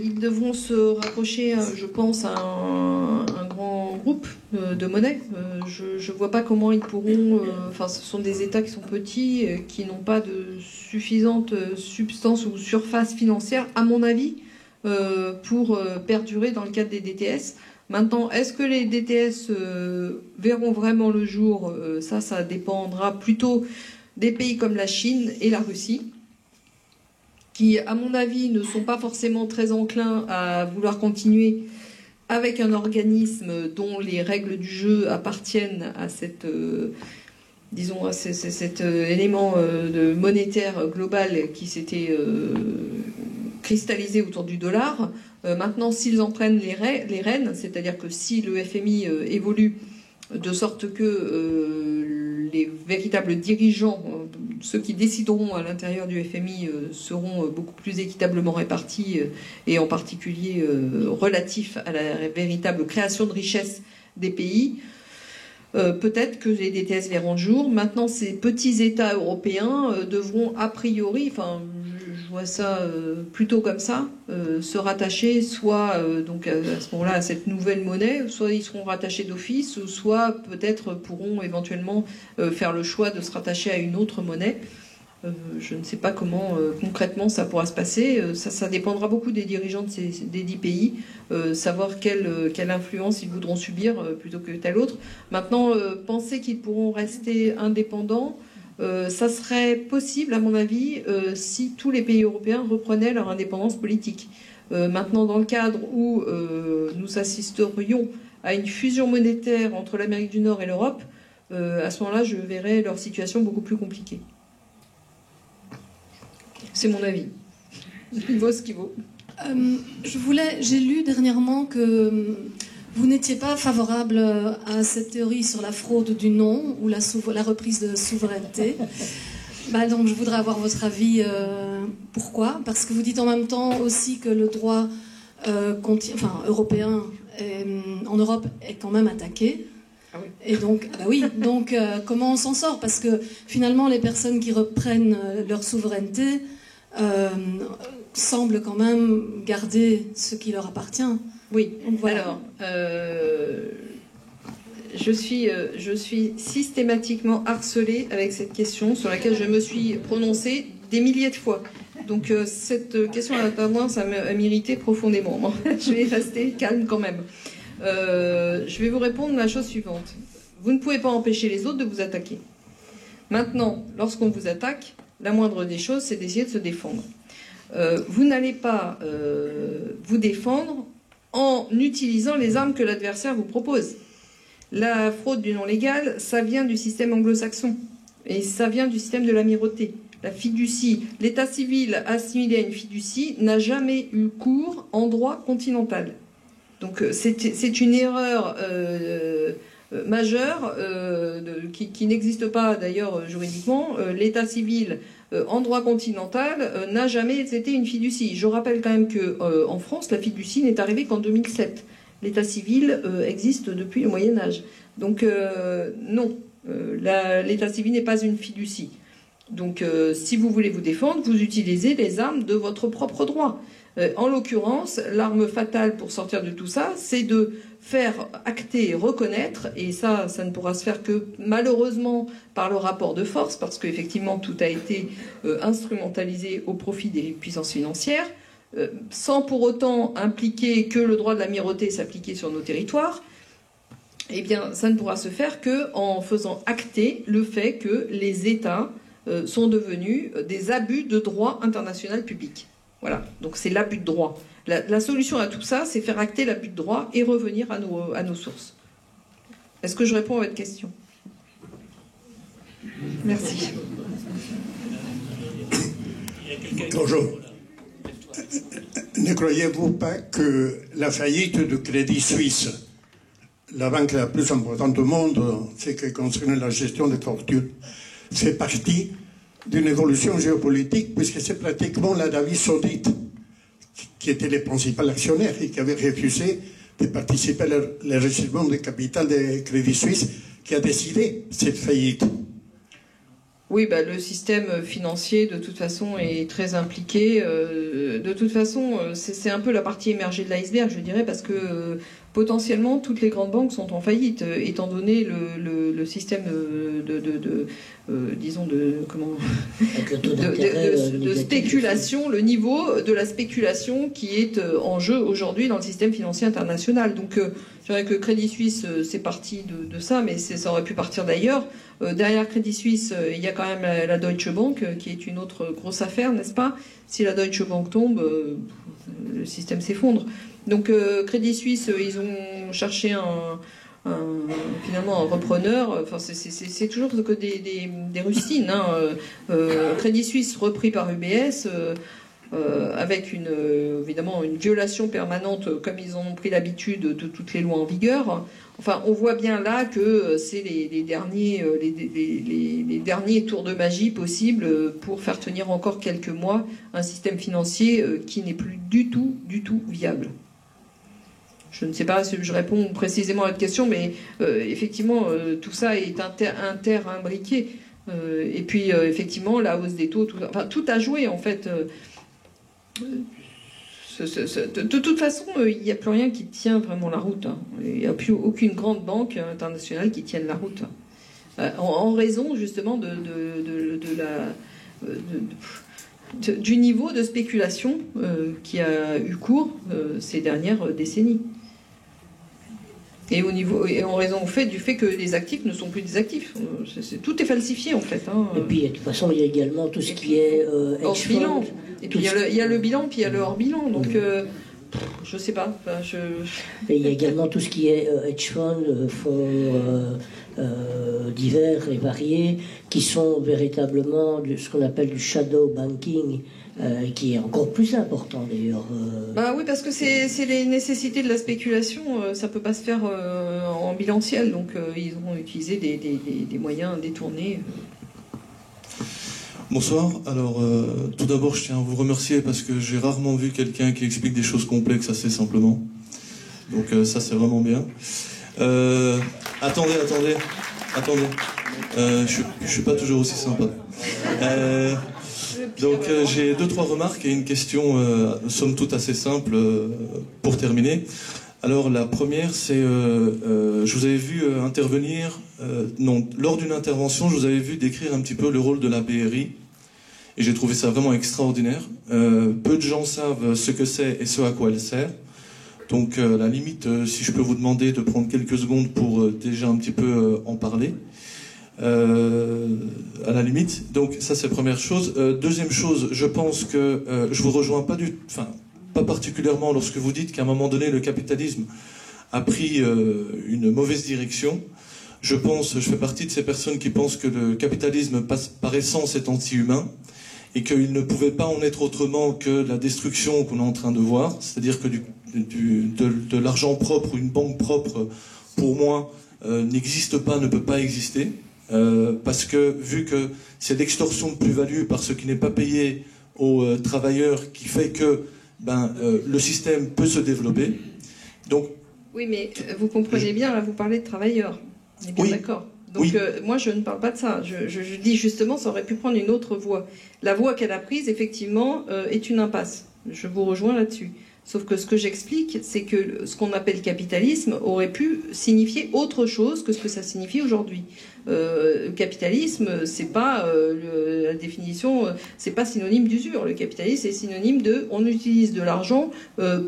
Ils devront se rapprocher, je pense, à un grand groupe de monnaie. Je ne vois pas comment ils pourront... ce sont des États qui sont petits, qui n'ont pas de suffisante substance ou surface financière, à mon avis, pour perdurer dans le cadre des DTS. Maintenant, est-ce que les DTS verront vraiment le jour? Ça dépendra plutôt des pays comme la Chine et la Russie, qui, à mon avis, ne sont pas forcément très enclins à vouloir continuer avec un organisme dont les règles du jeu appartiennent à cet élément de monétaire global qui s'était cristallisé autour du dollar. Maintenant, s'ils en prennent les rênes, c'est-à-dire que si le FMI évolue de sorte que les véritables dirigeants, ceux qui décideront à l'intérieur du FMI, seront beaucoup plus équitablement répartis, et en particulier relatifs à la véritable création de richesse des pays. Peut-être que les DTS verront le jour. Maintenant, ces petits États européens devront a priori, enfin, je vois ça plutôt comme ça, se rattacher soit donc à ce moment-là à cette nouvelle monnaie, soit ils seront rattachés d'office, ou soit peut-être pourront éventuellement faire le choix de se rattacher à une autre monnaie. Je ne sais pas comment concrètement ça pourra se passer. Ça dépendra beaucoup des dirigeants des 10 pays, savoir quelle influence ils voudront subir plutôt que telle autre. Maintenant, penser qu'ils pourront rester indépendants, ça serait possible, à mon avis, si tous les pays européens reprenaient leur indépendance politique. Maintenant, dans le cadre où nous assisterions à une fusion monétaire entre l'Amérique du Nord et l'Europe, à ce moment-là, je verrais leur situation beaucoup plus compliquée. C'est mon avis. Il vaut ce qu'il vaut. J'ai lu dernièrement que vous n'étiez pas favorable à cette théorie sur la fraude du nom ou la reprise de souveraineté. Donc je voudrais avoir votre avis. Pourquoi ? Parce que vous dites en même temps aussi que le droit européen en Europe est quand même attaqué. Ah oui. Et donc, comment on s'en sort ? Parce que finalement, les personnes qui reprennent leur souveraineté semblent quand même garder ce qui leur appartient. Oui. Donc, voilà. Alors, je suis systématiquement harcelée avec cette question sur laquelle je me suis prononcée des milliers de fois. Donc cette question a tendance à m'irriter profondément. Je vais rester calme quand même. Je vais vous répondre la chose suivante. Vous ne pouvez pas empêcher les autres de vous attaquer. Maintenant, lorsqu'on vous attaque, la moindre des choses, c'est d'essayer de se défendre. Vous n'allez pas vous défendre en utilisant les armes que l'adversaire vous propose. La fraude du non légal, ça vient du système anglo-saxon. Et ça vient du système de l'amirauté. La fiducie, l'état civil assimilé à une fiducie n'a jamais eu cours en droit continental. Donc c'est une erreur majeure qui n'existe pas d'ailleurs juridiquement. L'état civil en droit continental n'a jamais été une fiducie. Je rappelle quand même qu'en France, la fiducie n'est arrivée qu'en 2007. L'état civil existe depuis le Moyen-Âge. Donc non, l'état civil n'est pas une fiducie. Donc si vous voulez vous défendre, vous utilisez les armes de votre propre droit. En l'occurrence, l'arme fatale pour sortir de tout ça, c'est de faire acter et reconnaître, et ça ne pourra se faire que malheureusement par le rapport de force, parce qu'effectivement tout a été instrumentalisé au profit des puissances financières, sans pour autant impliquer que le droit de l'amirauté s'appliquait sur nos territoires. Eh bien, ça ne pourra se faire qu'en faisant acter le fait que les États sont devenus des abus de droit international public. Voilà, donc c'est l'abus de droit. La solution à tout ça, c'est faire acter l'abus de droit et revenir à nos sources. Est-ce que je réponds à votre question ? Merci. Bonjour. Ne croyez-vous pas que la faillite de Crédit Suisse, la banque la plus importante au monde, ce qui concerne la gestion des fortunes, fait partie d'une évolution géopolitique, puisque c'est pratiquement l'Arabie Saoudite qui était le principal actionnaire et qui avait refusé de participer à l'enrichissement du capital de Crédit Suisse, qui a décidé cette faillite. Oui, le système financier, de toute façon, est très impliqué. De toute façon, c'est un peu la partie émergée de l'iceberg, je dirais, parce que potentiellement, toutes les grandes banques sont en faillite, étant donné le système de spéculation, le niveau de la spéculation qui est en jeu aujourd'hui dans le système financier international. Donc, je dirais que Crédit Suisse, c'est parti de ça, mais ça aurait pu partir d'ailleurs. Derrière Crédit Suisse, il y a quand même la Deutsche Bank, qui est une autre grosse affaire, n'est-ce pas ? Si la Deutsche Bank tombe, le système s'effondre. Donc Crédit Suisse, ils ont cherché finalement un repreneur. Enfin, c'est toujours que des rustines. Crédit Suisse repris par UBS. avec évidemment une violation permanente, comme ils en ont pris l'habitude, de toutes les lois en vigueur. Enfin, on voit bien là que c'est les derniers tours de magie possibles pour faire tenir encore quelques mois un système financier qui n'est plus du tout viable. Je ne sais pas si je réponds précisément à votre question, mais effectivement, tout ça est interimbriqué. Et puis, effectivement, la hausse des taux, tout a joué, en fait. De toute façon, il n'y a plus rien qui tient vraiment la route. Il n'y a plus aucune grande banque internationale qui tienne la route. En raison, justement, du niveau de spéculation qui a eu cours ces dernières décennies. Et en raison du fait que les actifs ne sont plus des actifs. Tout est falsifié, en fait. Et puis, de toute façon, il y a également tout ce qui est hors bilan. Et puis, il y a le bilan, puis il y a le hors-bilan. Donc, je ne sais pas. Et il y a également tout ce qui est hedge funds, fonds divers et variés, qui sont véritablement ce qu'on appelle du shadow banking, qui est encore plus important d'ailleurs. Bah oui, parce que c'est les nécessités de la spéculation, ça peut pas se faire en bilanciel, donc ils ont utilisé des moyens détournés. Bonsoir. Alors, tout d'abord, je tiens à vous remercier parce que j'ai rarement vu quelqu'un qui explique des choses complexes assez simplement. Donc ça, c'est vraiment bien. Attendez. Je suis pas toujours aussi sympa. Donc j'ai 2-3 remarques et une question, somme toute assez simple, pour terminer. Alors la première, c'est, je vous avais vu intervenir, lors d'une intervention, je vous avais vu décrire un petit peu le rôle de la BRI, et j'ai trouvé ça vraiment extraordinaire. Peu de gens savent ce que c'est et ce à quoi elle sert. Donc à la limite, si je peux vous demander de prendre quelques secondes pour déjà un petit peu en parler. À la limite. Donc ça c'est première chose. Deuxième chose, je pense que je vous rejoins pas particulièrement lorsque vous dites qu'à un moment donné le capitalisme a pris une mauvaise direction. Je fais partie de ces personnes qui pensent que le capitalisme par essence est anti-humain et qu'il ne pouvait pas en être autrement que la destruction qu'on est en train de voir, c'est-à-dire que de l'argent propre ou une banque propre, pour moi, n'existe pas, ne peut pas exister. Parce que vu que c'est l'extorsion de plus-value par ce qui n'est pas payé aux travailleurs qui fait que le système peut se développer. Donc, oui, mais vous comprenez bien, là vous parlez de travailleurs. On est bien d'accord. Donc oui. Moi je ne parle pas de ça. Je dis justement ça aurait pu prendre une autre voie. La voie qu'elle a prise effectivement est une impasse. Je vous rejoins là-dessus. Sauf que ce que j'explique, c'est que ce qu'on appelle capitalisme aurait pu signifier autre chose que ce que ça signifie aujourd'hui. Le capitalisme, c'est pas la définition, c'est pas synonyme d'usure. Le capitalisme, c'est synonyme on utilise de l'argent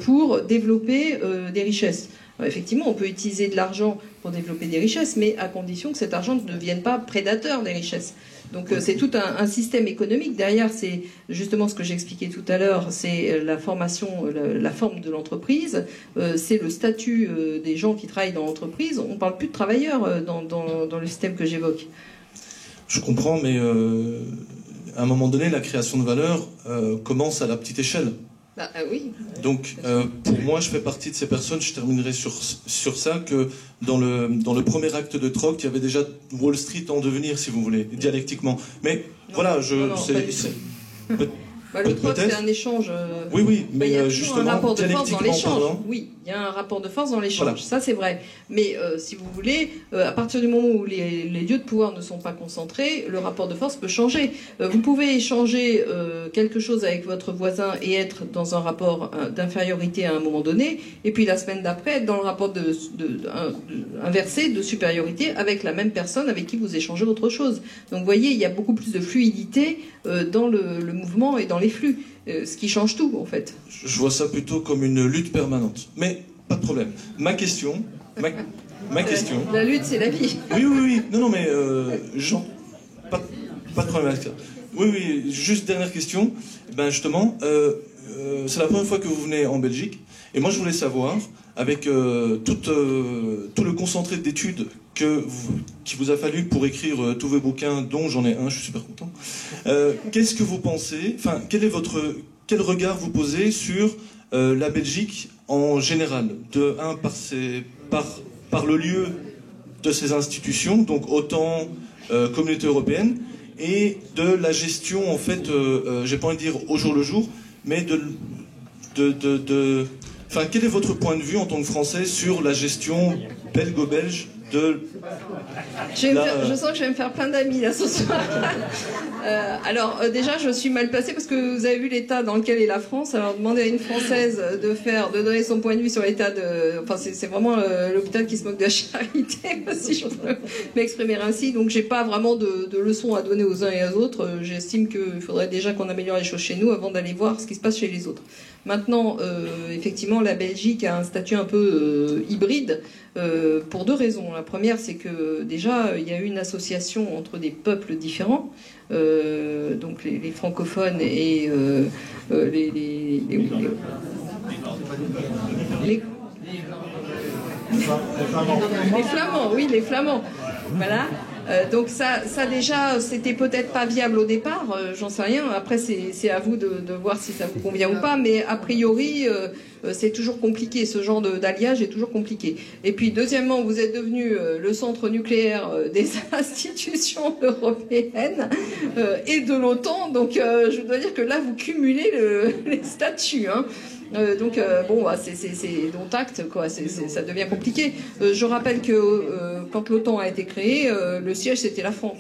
pour développer des richesses. Alors, effectivement, on peut utiliser de l'argent pour développer des richesses, mais à condition que cet argent ne devienne pas prédateur des richesses. Donc c'est tout un système économique. Derrière, c'est justement ce que j'expliquais tout à l'heure, c'est la formation, la forme de l'entreprise, c'est le statut des gens qui travaillent dans l'entreprise. On ne parle plus de travailleurs dans le système que j'évoque. Je comprends, mais à un moment donné, la création de valeur commence à la petite échelle. Oui. Donc, pour moi, je fais partie de ces personnes, je terminerai sur ça, que dans le premier acte de Troc, il y avait déjà Wall Street en devenir, si vous voulez, dialectiquement. Mais non, voilà, le Troc, c'est un échange. Oui, mais il y a justement, un rapport de force dans l'échange. Parlant. Oui, il y a un rapport de force dans l'échange, Voilà. ça c'est vrai. Mais si vous voulez, à partir du moment où les lieux de pouvoir ne sont pas concentrés, le rapport de force peut changer. Vous pouvez échanger quelque chose avec votre voisin et être dans un rapport d'infériorité à un moment donné, et puis la semaine d'après être dans le rapport inversé de supériorité avec la même personne avec qui vous échangez autre chose. Donc vous voyez, il y a beaucoup plus de fluidité dans le mouvement et dans les flux, ce qui change tout en fait. Je vois ça plutôt comme une lutte permanente. Mais pas de problème. Ma question... La lutte, c'est la vie. Oui. Non, mais... pas de problème avec ça. Oui, juste dernière question. Justement, c'est la première fois que vous venez en Belgique. Et moi, je voulais savoir, avec tout le concentré d'études qui vous a fallu pour écrire tous vos bouquins, dont j'en ai un, je suis super content. Qu'est-ce que vous pensez, quelle est votre quel regard vous posez sur la Belgique en général, par le lieu de ses institutions, donc OTAN, Communauté européenne, et de la gestion, en fait, j'ai pas envie de dire au jour le jour, mais enfin, quel est votre point de vue en tant que Français sur la gestion belgo-belge de... Je sens que je vais me faire plein d'amis là ce soir. Alors déjà, je suis mal placée parce que vous avez vu l'état dans lequel est la France. Alors demander à une Française de donner son point de vue sur l'état de... Enfin, c'est vraiment l'hôpital qui se moque de la charité, si je peux m'exprimer ainsi. Donc j'ai pas vraiment de leçons à donner aux uns et aux autres. J'estime qu'il faudrait déjà qu'on améliore les choses chez nous avant d'aller voir ce qui se passe chez les autres. Maintenant, effectivement, la Belgique a un statut un peu hybride pour deux raisons. La première, c'est que déjà, il y a eu une association entre des peuples différents, donc les francophones et les flamands, oui, les flamands. Voilà. Donc ça déjà, c'était peut-être pas viable au départ, j'en sais rien. Après, c'est à vous de voir si ça vous convient ou pas. Mais a priori, c'est toujours compliqué. Ce genre d'alliage est toujours compliqué. Et puis, deuxièmement, vous êtes devenu le centre nucléaire des institutions européennes et de l'OTAN. Donc, je dois dire que là, vous cumulez les statuts, hein. Bon, bah, c'est dont acte, quoi. Ça devient compliqué. Je rappelle que quand l'OTAN a été créé, le siège c'était la France.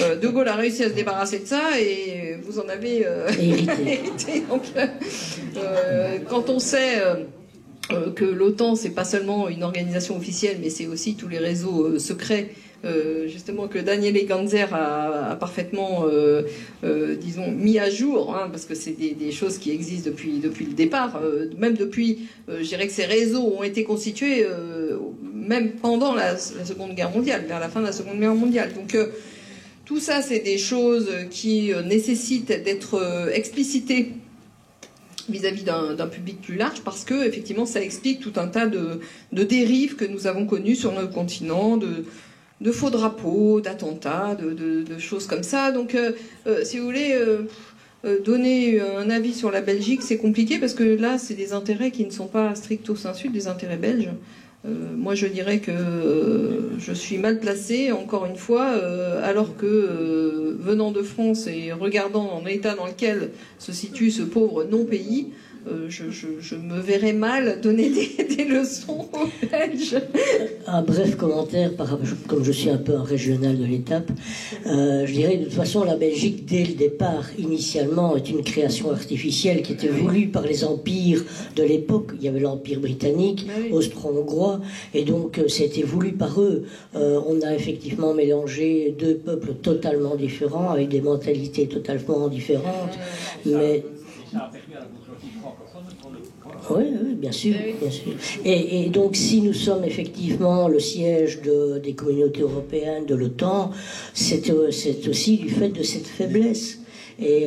De Gaulle a réussi à se débarrasser de ça et vous en avez hérité. Donc, quand on sait que l'OTAN c'est pas seulement une organisation officielle, mais c'est aussi tous les réseaux secrets. Justement que Daniele Ganser a parfaitement, disons, mis à jour, hein, parce que c'est des choses qui existent depuis le départ, même depuis, je dirais que ces réseaux ont été constitués même pendant la Seconde Guerre mondiale, vers la fin de la Seconde Guerre mondiale. Donc tout ça, c'est des choses qui nécessitent d'être explicitées vis-à-vis d'un public plus large, parce que effectivement, ça explique tout un tas de dérives que nous avons connues sur notre continent, de faux drapeaux, d'attentats, de choses comme ça. Donc, si vous voulez donner un avis sur la Belgique, c'est compliqué parce que là, c'est des intérêts qui ne sont pas stricto sensu des intérêts belges. Moi, je dirais que je suis mal placée, encore une fois, alors que venant de France et regardant dans l'état dans lequel se situe ce pauvre non-pays, je me verrais mal donner des leçons aux Belges. Un bref commentaire, comme je suis un peu un régional de l'étape, je dirais de toute façon la Belgique dès le départ, initialement, est une création artificielle qui était voulue par les empires de l'époque. Il y avait l'empire britannique, austro-hongrois, et donc c'était voulu par eux. On a effectivement mélangé deux peuples totalement différents, avec des mentalités totalement différentes, mais... Oui, bien sûr, bien sûr. Et donc, si nous sommes effectivement le siège des communautés européennes, de l'OTAN, c'est aussi du fait de cette faiblesse. Et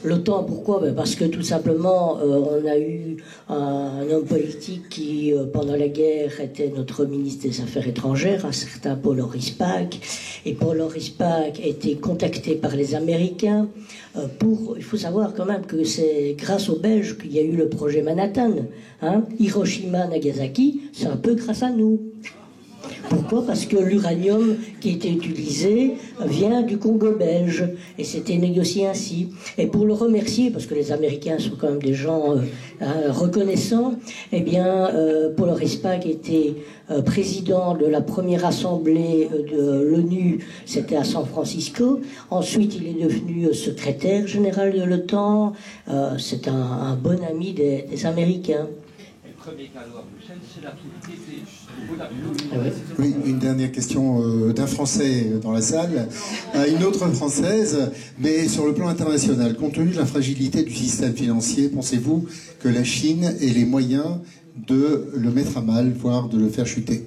l'OTAN, pourquoi? Parce que tout simplement, on a eu un homme politique qui, pendant la guerre, était notre ministre des Affaires étrangères, un certain Paul-Henri Spaak. Et Paul-Henri Spaak a été contacté par les Américains il faut savoir quand même que c'est grâce aux Belges qu'il y a eu le projet Manhattan. Hein? Hiroshima, Nagasaki, c'est un peu grâce à nous. Pourquoi? Parce que l'uranium qui était utilisé vient du Congo belge et c'était négocié ainsi. Et pour le remercier, parce que les Américains sont quand même des gens reconnaissants, eh bien, Paul-Henri Spaak était président de la première assemblée de l'ONU, c'était à San Francisco. Ensuite, il est devenu secrétaire général de l'OTAN. C'est un bon ami des Américains. Oui, une dernière question d'un Français dans la salle à une autre Française, mais sur le plan international. Compte tenu de la fragilité du système financier, pensez-vous que la Chine ait les moyens de le mettre à mal, voire de le faire chuter?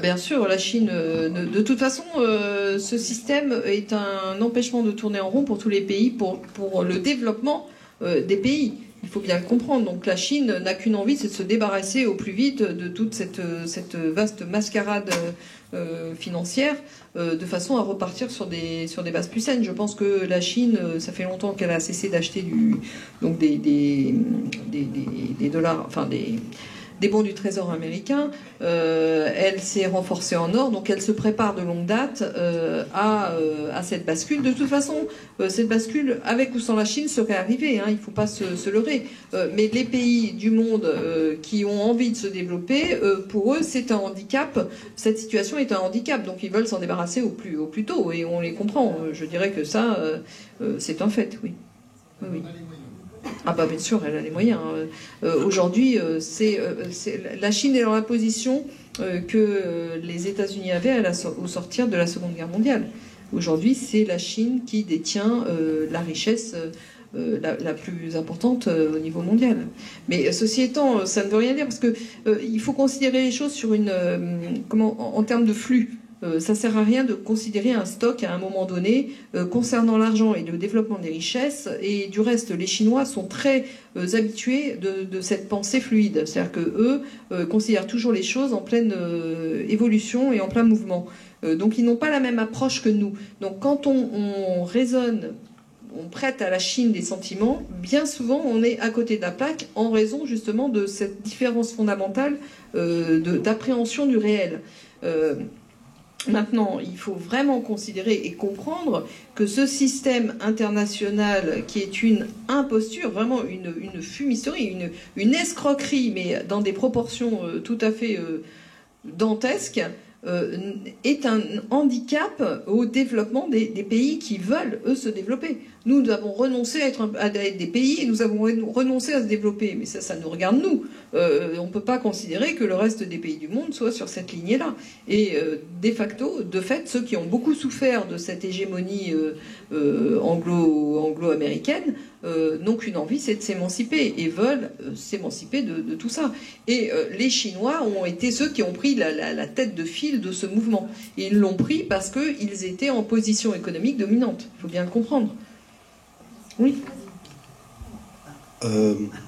Bien sûr, la Chine, de toute façon, ce système est un empêchement de tourner en rond pour tous les pays, pour le développement des pays. Il faut bien le comprendre. Donc la Chine n'a qu'une envie, c'est de se débarrasser au plus vite de toute cette vaste mascarade financière, de façon à repartir sur des bases plus saines. Je pense que la Chine, ça fait longtemps qu'elle a cessé d'acheter des dollars, enfin des bons du Trésor américain. Elle s'est renforcée en or, donc elle se prépare de longue date à cette bascule. De toute façon, cette bascule, avec ou sans la Chine, serait arrivée. Hein, il ne faut pas se leurrer. Mais les pays du monde qui ont envie de se développer, pour eux, c'est un handicap. Cette situation est un handicap, donc ils veulent s'en débarrasser au plus tôt. Et on les comprend. Je dirais que ça, c'est un fait, oui. Oui. Ah bah bien sûr, elle a les moyens. Aujourd'hui, la Chine est dans la position que les États-Unis avaient au sortir de la Seconde Guerre mondiale. Aujourd'hui, c'est la Chine qui détient la richesse la plus importante au niveau mondial. Mais ceci étant, ça ne veut rien dire parce que il faut considérer les choses sur en termes de flux. Ça sert à rien de considérer un stock à un moment donné concernant l'argent et le développement des richesses. Et du reste, les Chinois sont très habitués de cette pensée fluide. C'est-à-dire qu'eux considèrent toujours les choses en pleine évolution et en plein mouvement. Donc ils n'ont pas la même approche que nous. Donc quand on raisonne, on prête à la Chine des sentiments, bien souvent on est à côté de la plaque en raison justement de cette différence fondamentale d'appréhension du réel. Maintenant, il faut vraiment considérer et comprendre que ce système international qui est une imposture, vraiment une fumisterie, une escroquerie, mais dans des proportions tout à fait dantesques, est un handicap au développement des pays qui veulent, eux, se développer. Nous avons renoncé à être des pays et nous avons renoncé à se développer. Mais ça nous regarde nous. On ne peut pas considérer que le reste des pays du monde soit sur cette lignée-là. Et de fait, ceux qui ont beaucoup souffert de cette hégémonie anglo-américaine n'ont qu'une envie, c'est de s'émanciper et veulent s'émanciper de tout ça. Et les Chinois ont été ceux qui ont pris la tête de file de ce mouvement. Et ils l'ont pris parce qu'ils étaient en position économique dominante. Il faut bien le comprendre. Oui.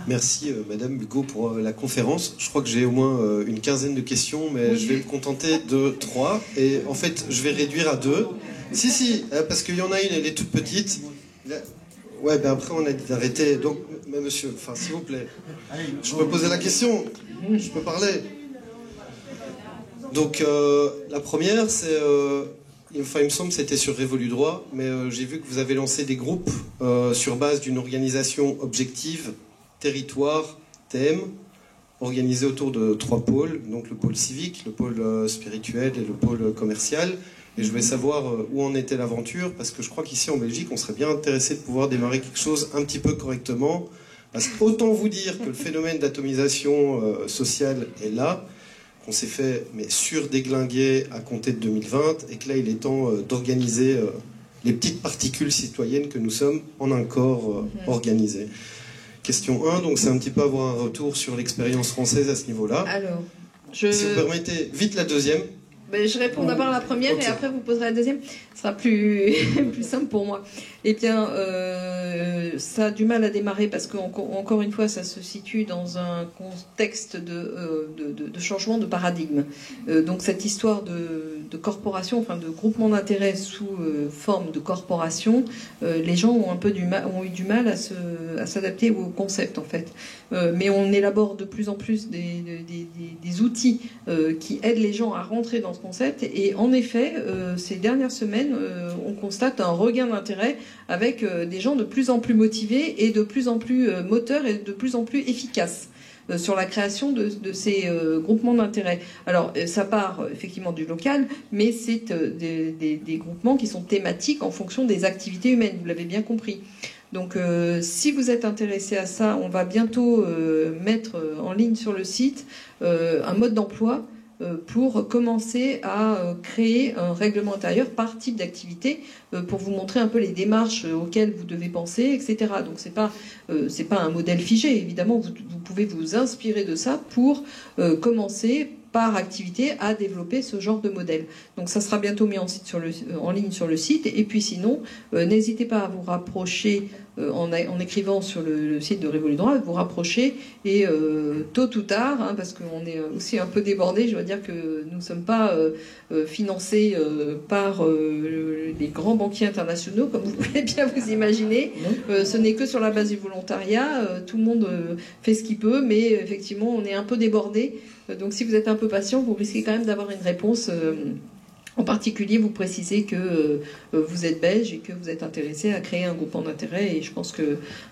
Merci Madame Hugo pour la conférence. Je crois que j'ai au moins une quinzaine de questions, mais oui. Je vais me contenter de 3. Et en fait, je vais réduire à 2. Si, parce qu'il y en a une, elle est toute petite. Ouais, ben après on a dit d'arrêter. Donc, mais monsieur, enfin s'il vous plaît, je peux poser la question, je peux parler. Donc la première, c'est... il me semble que c'était sur Révolu Droit, mais j'ai vu que vous avez lancé des groupes sur base d'une organisation objective, territoire, thème, organisée autour de 3 pôles, donc le pôle civique, le pôle spirituel et le pôle commercial. Et je voulais savoir où en était l'aventure, parce que je crois qu'ici en Belgique, on serait bien intéressé de pouvoir démarrer quelque chose un petit peu correctement. Parce qu'autant vous dire que le phénomène d'atomisation sociale est là, qu'on s'est fait surdéglinguer à compter de 2020 et que là il est temps d'organiser les petites particules citoyennes que nous sommes en un corps organisé. Question 1, donc c'est un petit peu avoir un retour sur l'expérience française à ce niveau-là. Alors, si vous permettez, vite la deuxième. Ben, je réponds d'abord à la première et après vous poserez la deuxième. Ce sera plus simple pour moi. Eh bien, ça a du mal à démarrer parce qu'encore une fois, ça se situe dans un contexte de changement de paradigme. Donc cette histoire de corporation, enfin de groupement d'intérêts sous forme de corporation, les gens ont eu du mal à s'adapter au concept en fait. Mais on élabore de plus en plus des outils qui aident les gens à rentrer dans ce concept. Et en effet, ces dernières semaines, on constate un regain d'intérêt avec des gens de plus en plus motivés et de plus en plus moteurs et de plus en plus efficaces sur la création de ces groupements d'intérêt. Alors, ça part effectivement du local, mais c'est des groupements qui sont thématiques en fonction des activités humaines, vous l'avez bien compris. Donc, si vous êtes intéressé à ça, on va bientôt mettre en ligne sur le site un mode d'emploi pour commencer à créer un règlement intérieur par type d'activité pour vous montrer un peu les démarches auxquelles vous devez penser, etc. Donc c'est pas un modèle figé, évidemment, vous pouvez vous inspirer de ça pour commencer par activité à développer ce genre de modèle. Donc ça sera bientôt mis en ligne sur le site. Et puis sinon, n'hésitez pas à vous rapprocher en écrivant sur le site de Révolu Droit, vous rapprocher et tôt ou tard, hein, parce qu'on est aussi un peu débordé, je dois dire que nous ne sommes pas financés par les grands banquiers internationaux, comme vous pouvez bien vous imaginer. Ce n'est que sur la base du volontariat, tout le monde fait ce qu'il peut, mais effectivement on est un peu débordé. Donc si vous êtes un peu patient, vous risquez quand même d'avoir une réponse. En particulier, vous précisez que vous êtes belge et que vous êtes intéressé à créer un groupement d'intérêt. Et je pense qu'à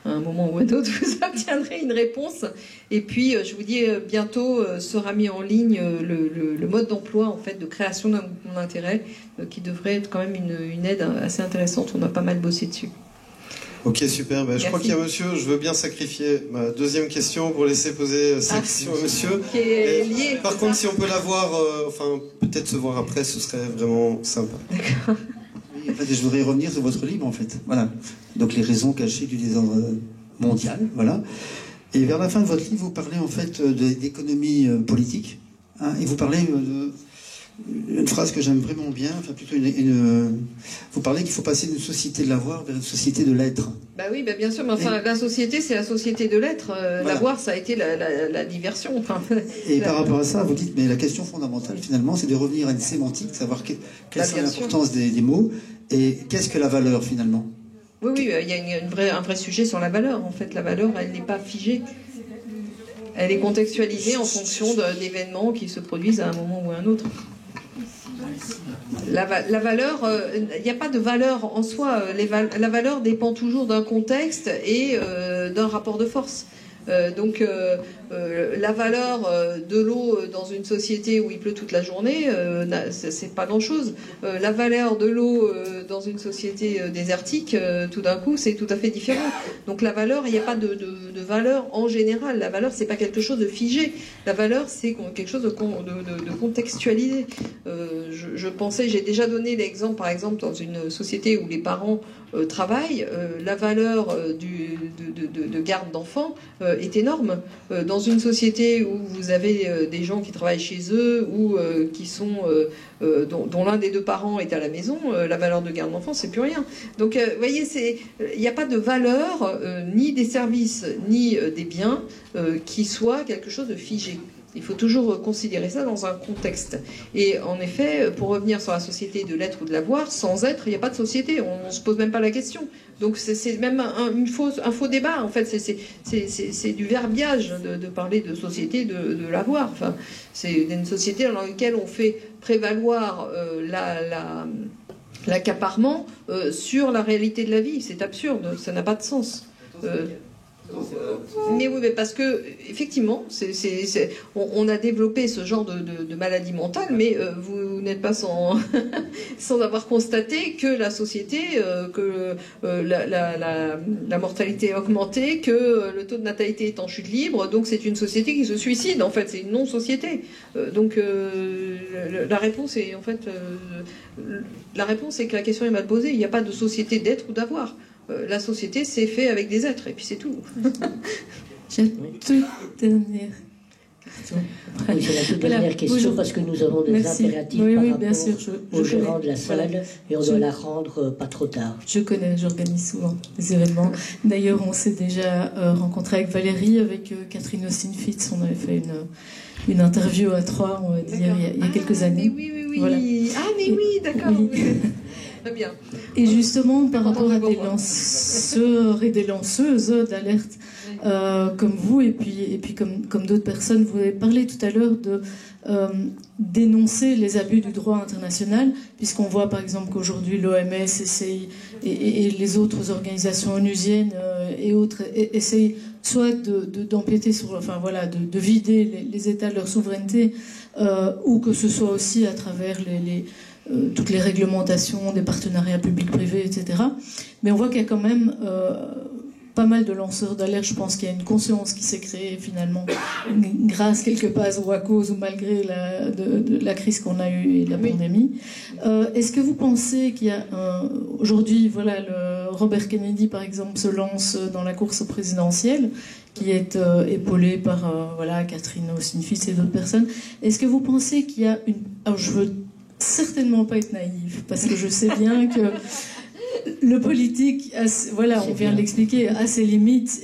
un moment ou à un autre, vous obtiendrez une réponse. Et puis, je vous dis, bientôt sera mis en ligne le mode d'emploi en fait, de création d'un groupement d'intérêt qui devrait être quand même une aide assez intéressante. On a pas mal bossé dessus. Ok, super. Je crois qu'il y a monsieur, je veux bien sacrifier ma deuxième question pour laisser poser sa question à monsieur. Qui est lié, par contre, si on peut la voir, enfin, peut-être se voir après, ce serait vraiment sympa. D'accord. Oui, en fait, je voudrais revenir sur votre livre, en fait. Voilà. Donc, les raisons cachées du désordre mondial, voilà. Et vers la fin de votre livre, vous parlez, en fait, d'économie politique. Hein, et vous parlez une phrase que j'aime vraiment bien, enfin plutôt vous parlez qu'il faut passer d'une société de l'avoir vers une société de l'être. Bah oui, bah bien sûr, mais enfin, la société, c'est la société de l'être. Voilà. L'avoir, ça a été la diversion. Enfin, et par rapport à ça, vous dites, mais la question fondamentale, finalement, c'est de revenir à une sémantique, de savoir quelle est l'importance des mots, et qu'est-ce que la valeur, finalement. Oui, il y a un vrai sujet sur la valeur. En fait, la valeur, elle n'est pas figée. Elle est contextualisée en fonction d'événements qui se produisent à un moment ou à un autre. La valeur, il n'y a pas de valeur en soi. La valeur dépend toujours d'un contexte et d'un rapport de force. Donc la valeur de l'eau dans une société où il pleut toute la journée, c'est pas grand-chose. La valeur de l'eau dans une société désertique, tout d'un coup, c'est tout à fait différent. Donc la valeur, il n'y a pas de valeur en général. La valeur, c'est pas quelque chose de figé. La valeur, c'est quelque chose de contextualisé. Je pensais, j'ai déjà donné l'exemple, par exemple, dans une société où les parents travaillent, la valeur de garde d'enfants est énorme. Dans une société où vous avez des gens qui travaillent chez eux ou qui sont dont l'un des deux parents est à la maison, la valeur de garde d'enfants, c'est plus rien. Donc, vous voyez, il n'y a pas de valeur ni des services ni des biens qui soit quelque chose de figé. Il faut toujours considérer ça dans un contexte. Et en effet, pour revenir sur la société de l'être ou de l'avoir, sans être, il n'y a pas de société. On ne se pose même pas la question. Donc c'est même un faux débat. En fait, c'est du verbiage de parler de société de l'avoir. Enfin, c'est une société dans laquelle on fait prévaloir l'accaparement sur la réalité de la vie. C'est absurde. Ça n'a pas de sens. Mais oui, mais parce que effectivement, on a développé ce genre de maladie mentale, mais vous n'êtes pas sans avoir constaté que la société, que la mortalité est augmentée, que le taux de natalité est en chute libre, donc c'est une société qui se suicide. En fait, c'est une non-société. Donc la réponse est en fait la réponse est que la question est mal posée. Il n'y a pas de société d'être ou d'avoir. La société, c'est fait avec des êtres, et puis c'est tout. J'ai une toute dernière question. Oui, c'est la toute dernière question, parce que nous avons des impératifs par rapport bien sûr, au gérant de la salle, et on doit la rendre pas trop tard. Je connais, j'organise souvent des événements. D'ailleurs, on s'est déjà rencontré avec Valérie, avec Catherine Austin-Fitz. On avait fait une interview à 3, on va dire, il y a quelques années. Oui. Voilà. Ah, mais oui, d'accord. Oui. Très bien. Et justement, par rapport à des lanceurs et des lanceuses d'alerte comme vous, et puis comme d'autres personnes, vous avez parlé tout à l'heure de dénoncer les abus du droit international, puisqu'on voit par exemple qu'aujourd'hui l'OMS essaye, et les autres organisations onusiennes et autres essayent soit d'empiéter sur, enfin voilà, de vider les États de leur souveraineté, ou que ce soit aussi à travers toutes les réglementations des partenariats publics-privés, etc. Mais on voit qu'il y a quand même pas mal de lanceurs d'alerte. Je pense qu'il y a une conscience qui s'est créée finalement grâce quelque part ou à cause ou malgré la crise qu'on a eue et de la pandémie. Est-ce que vous pensez qu'il y a aujourd'hui, voilà, Robert Kennedy par exemple se lance dans la course présidentielle, qui est épaulé par Catherine Austin-Fitts et d'autres personnes. Est-ce que vous pensez qu'il y a une... Alors je veux certainement pas être naïve, parce que je sais bien que le politique, on vient de l'expliquer, a ses limites,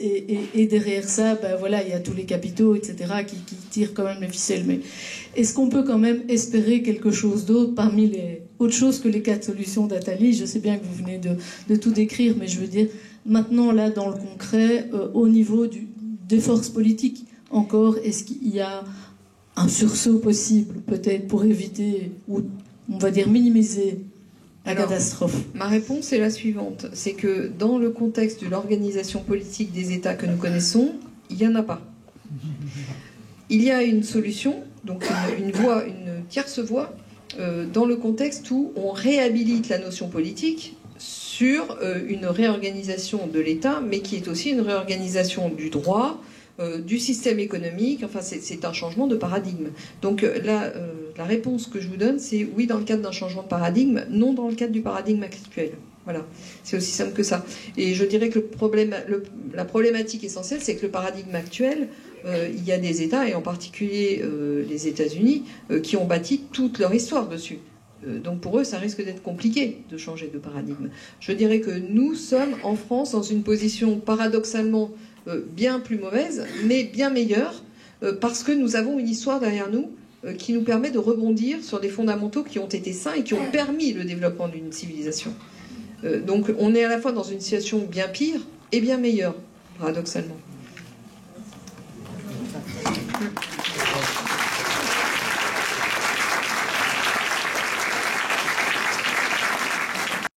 et derrière ça, il y a tous les capitaux, etc., qui tirent quand même les ficelles. Mais est-ce qu'on peut quand même espérer quelque chose d'autre parmi les autres choses que les 4 solutions d'Atali? Je sais bien que vous venez de tout décrire, mais je veux dire, maintenant, là, dans le concret, au niveau des forces politiques, encore, est-ce qu'il y a un sursaut possible, peut-être, pour éviter, ou on va dire minimiser la catastrophe? Ma réponse est la suivante, c'est que dans le contexte de l'organisation politique des États que nous connaissons, il n'y en a pas. Il y a une solution, donc une tierce voie, dans le contexte où on réhabilite la notion politique sur une réorganisation de l'État, mais qui est aussi une réorganisation du droit, du système économique. Enfin, c'est un changement de paradigme. Donc là, la réponse que je vous donne, c'est oui dans le cadre d'un changement de paradigme, non dans le cadre du paradigme actuel. Voilà, c'est aussi simple que ça. Et je dirais que la problématique essentielle, c'est que le paradigme actuel, il y a des États, et en particulier les États-Unis, qui ont bâti toute leur histoire dessus. Donc pour eux, ça risque d'être compliqué de changer de paradigme. Je dirais que nous sommes en France dans une position paradoxalement bien plus mauvaise, mais bien meilleure, parce que nous avons une histoire derrière nous qui nous permet de rebondir sur des fondamentaux qui ont été sains et qui ont permis le développement d'une civilisation. Donc on est à la fois dans une situation bien pire et bien meilleure, paradoxalement.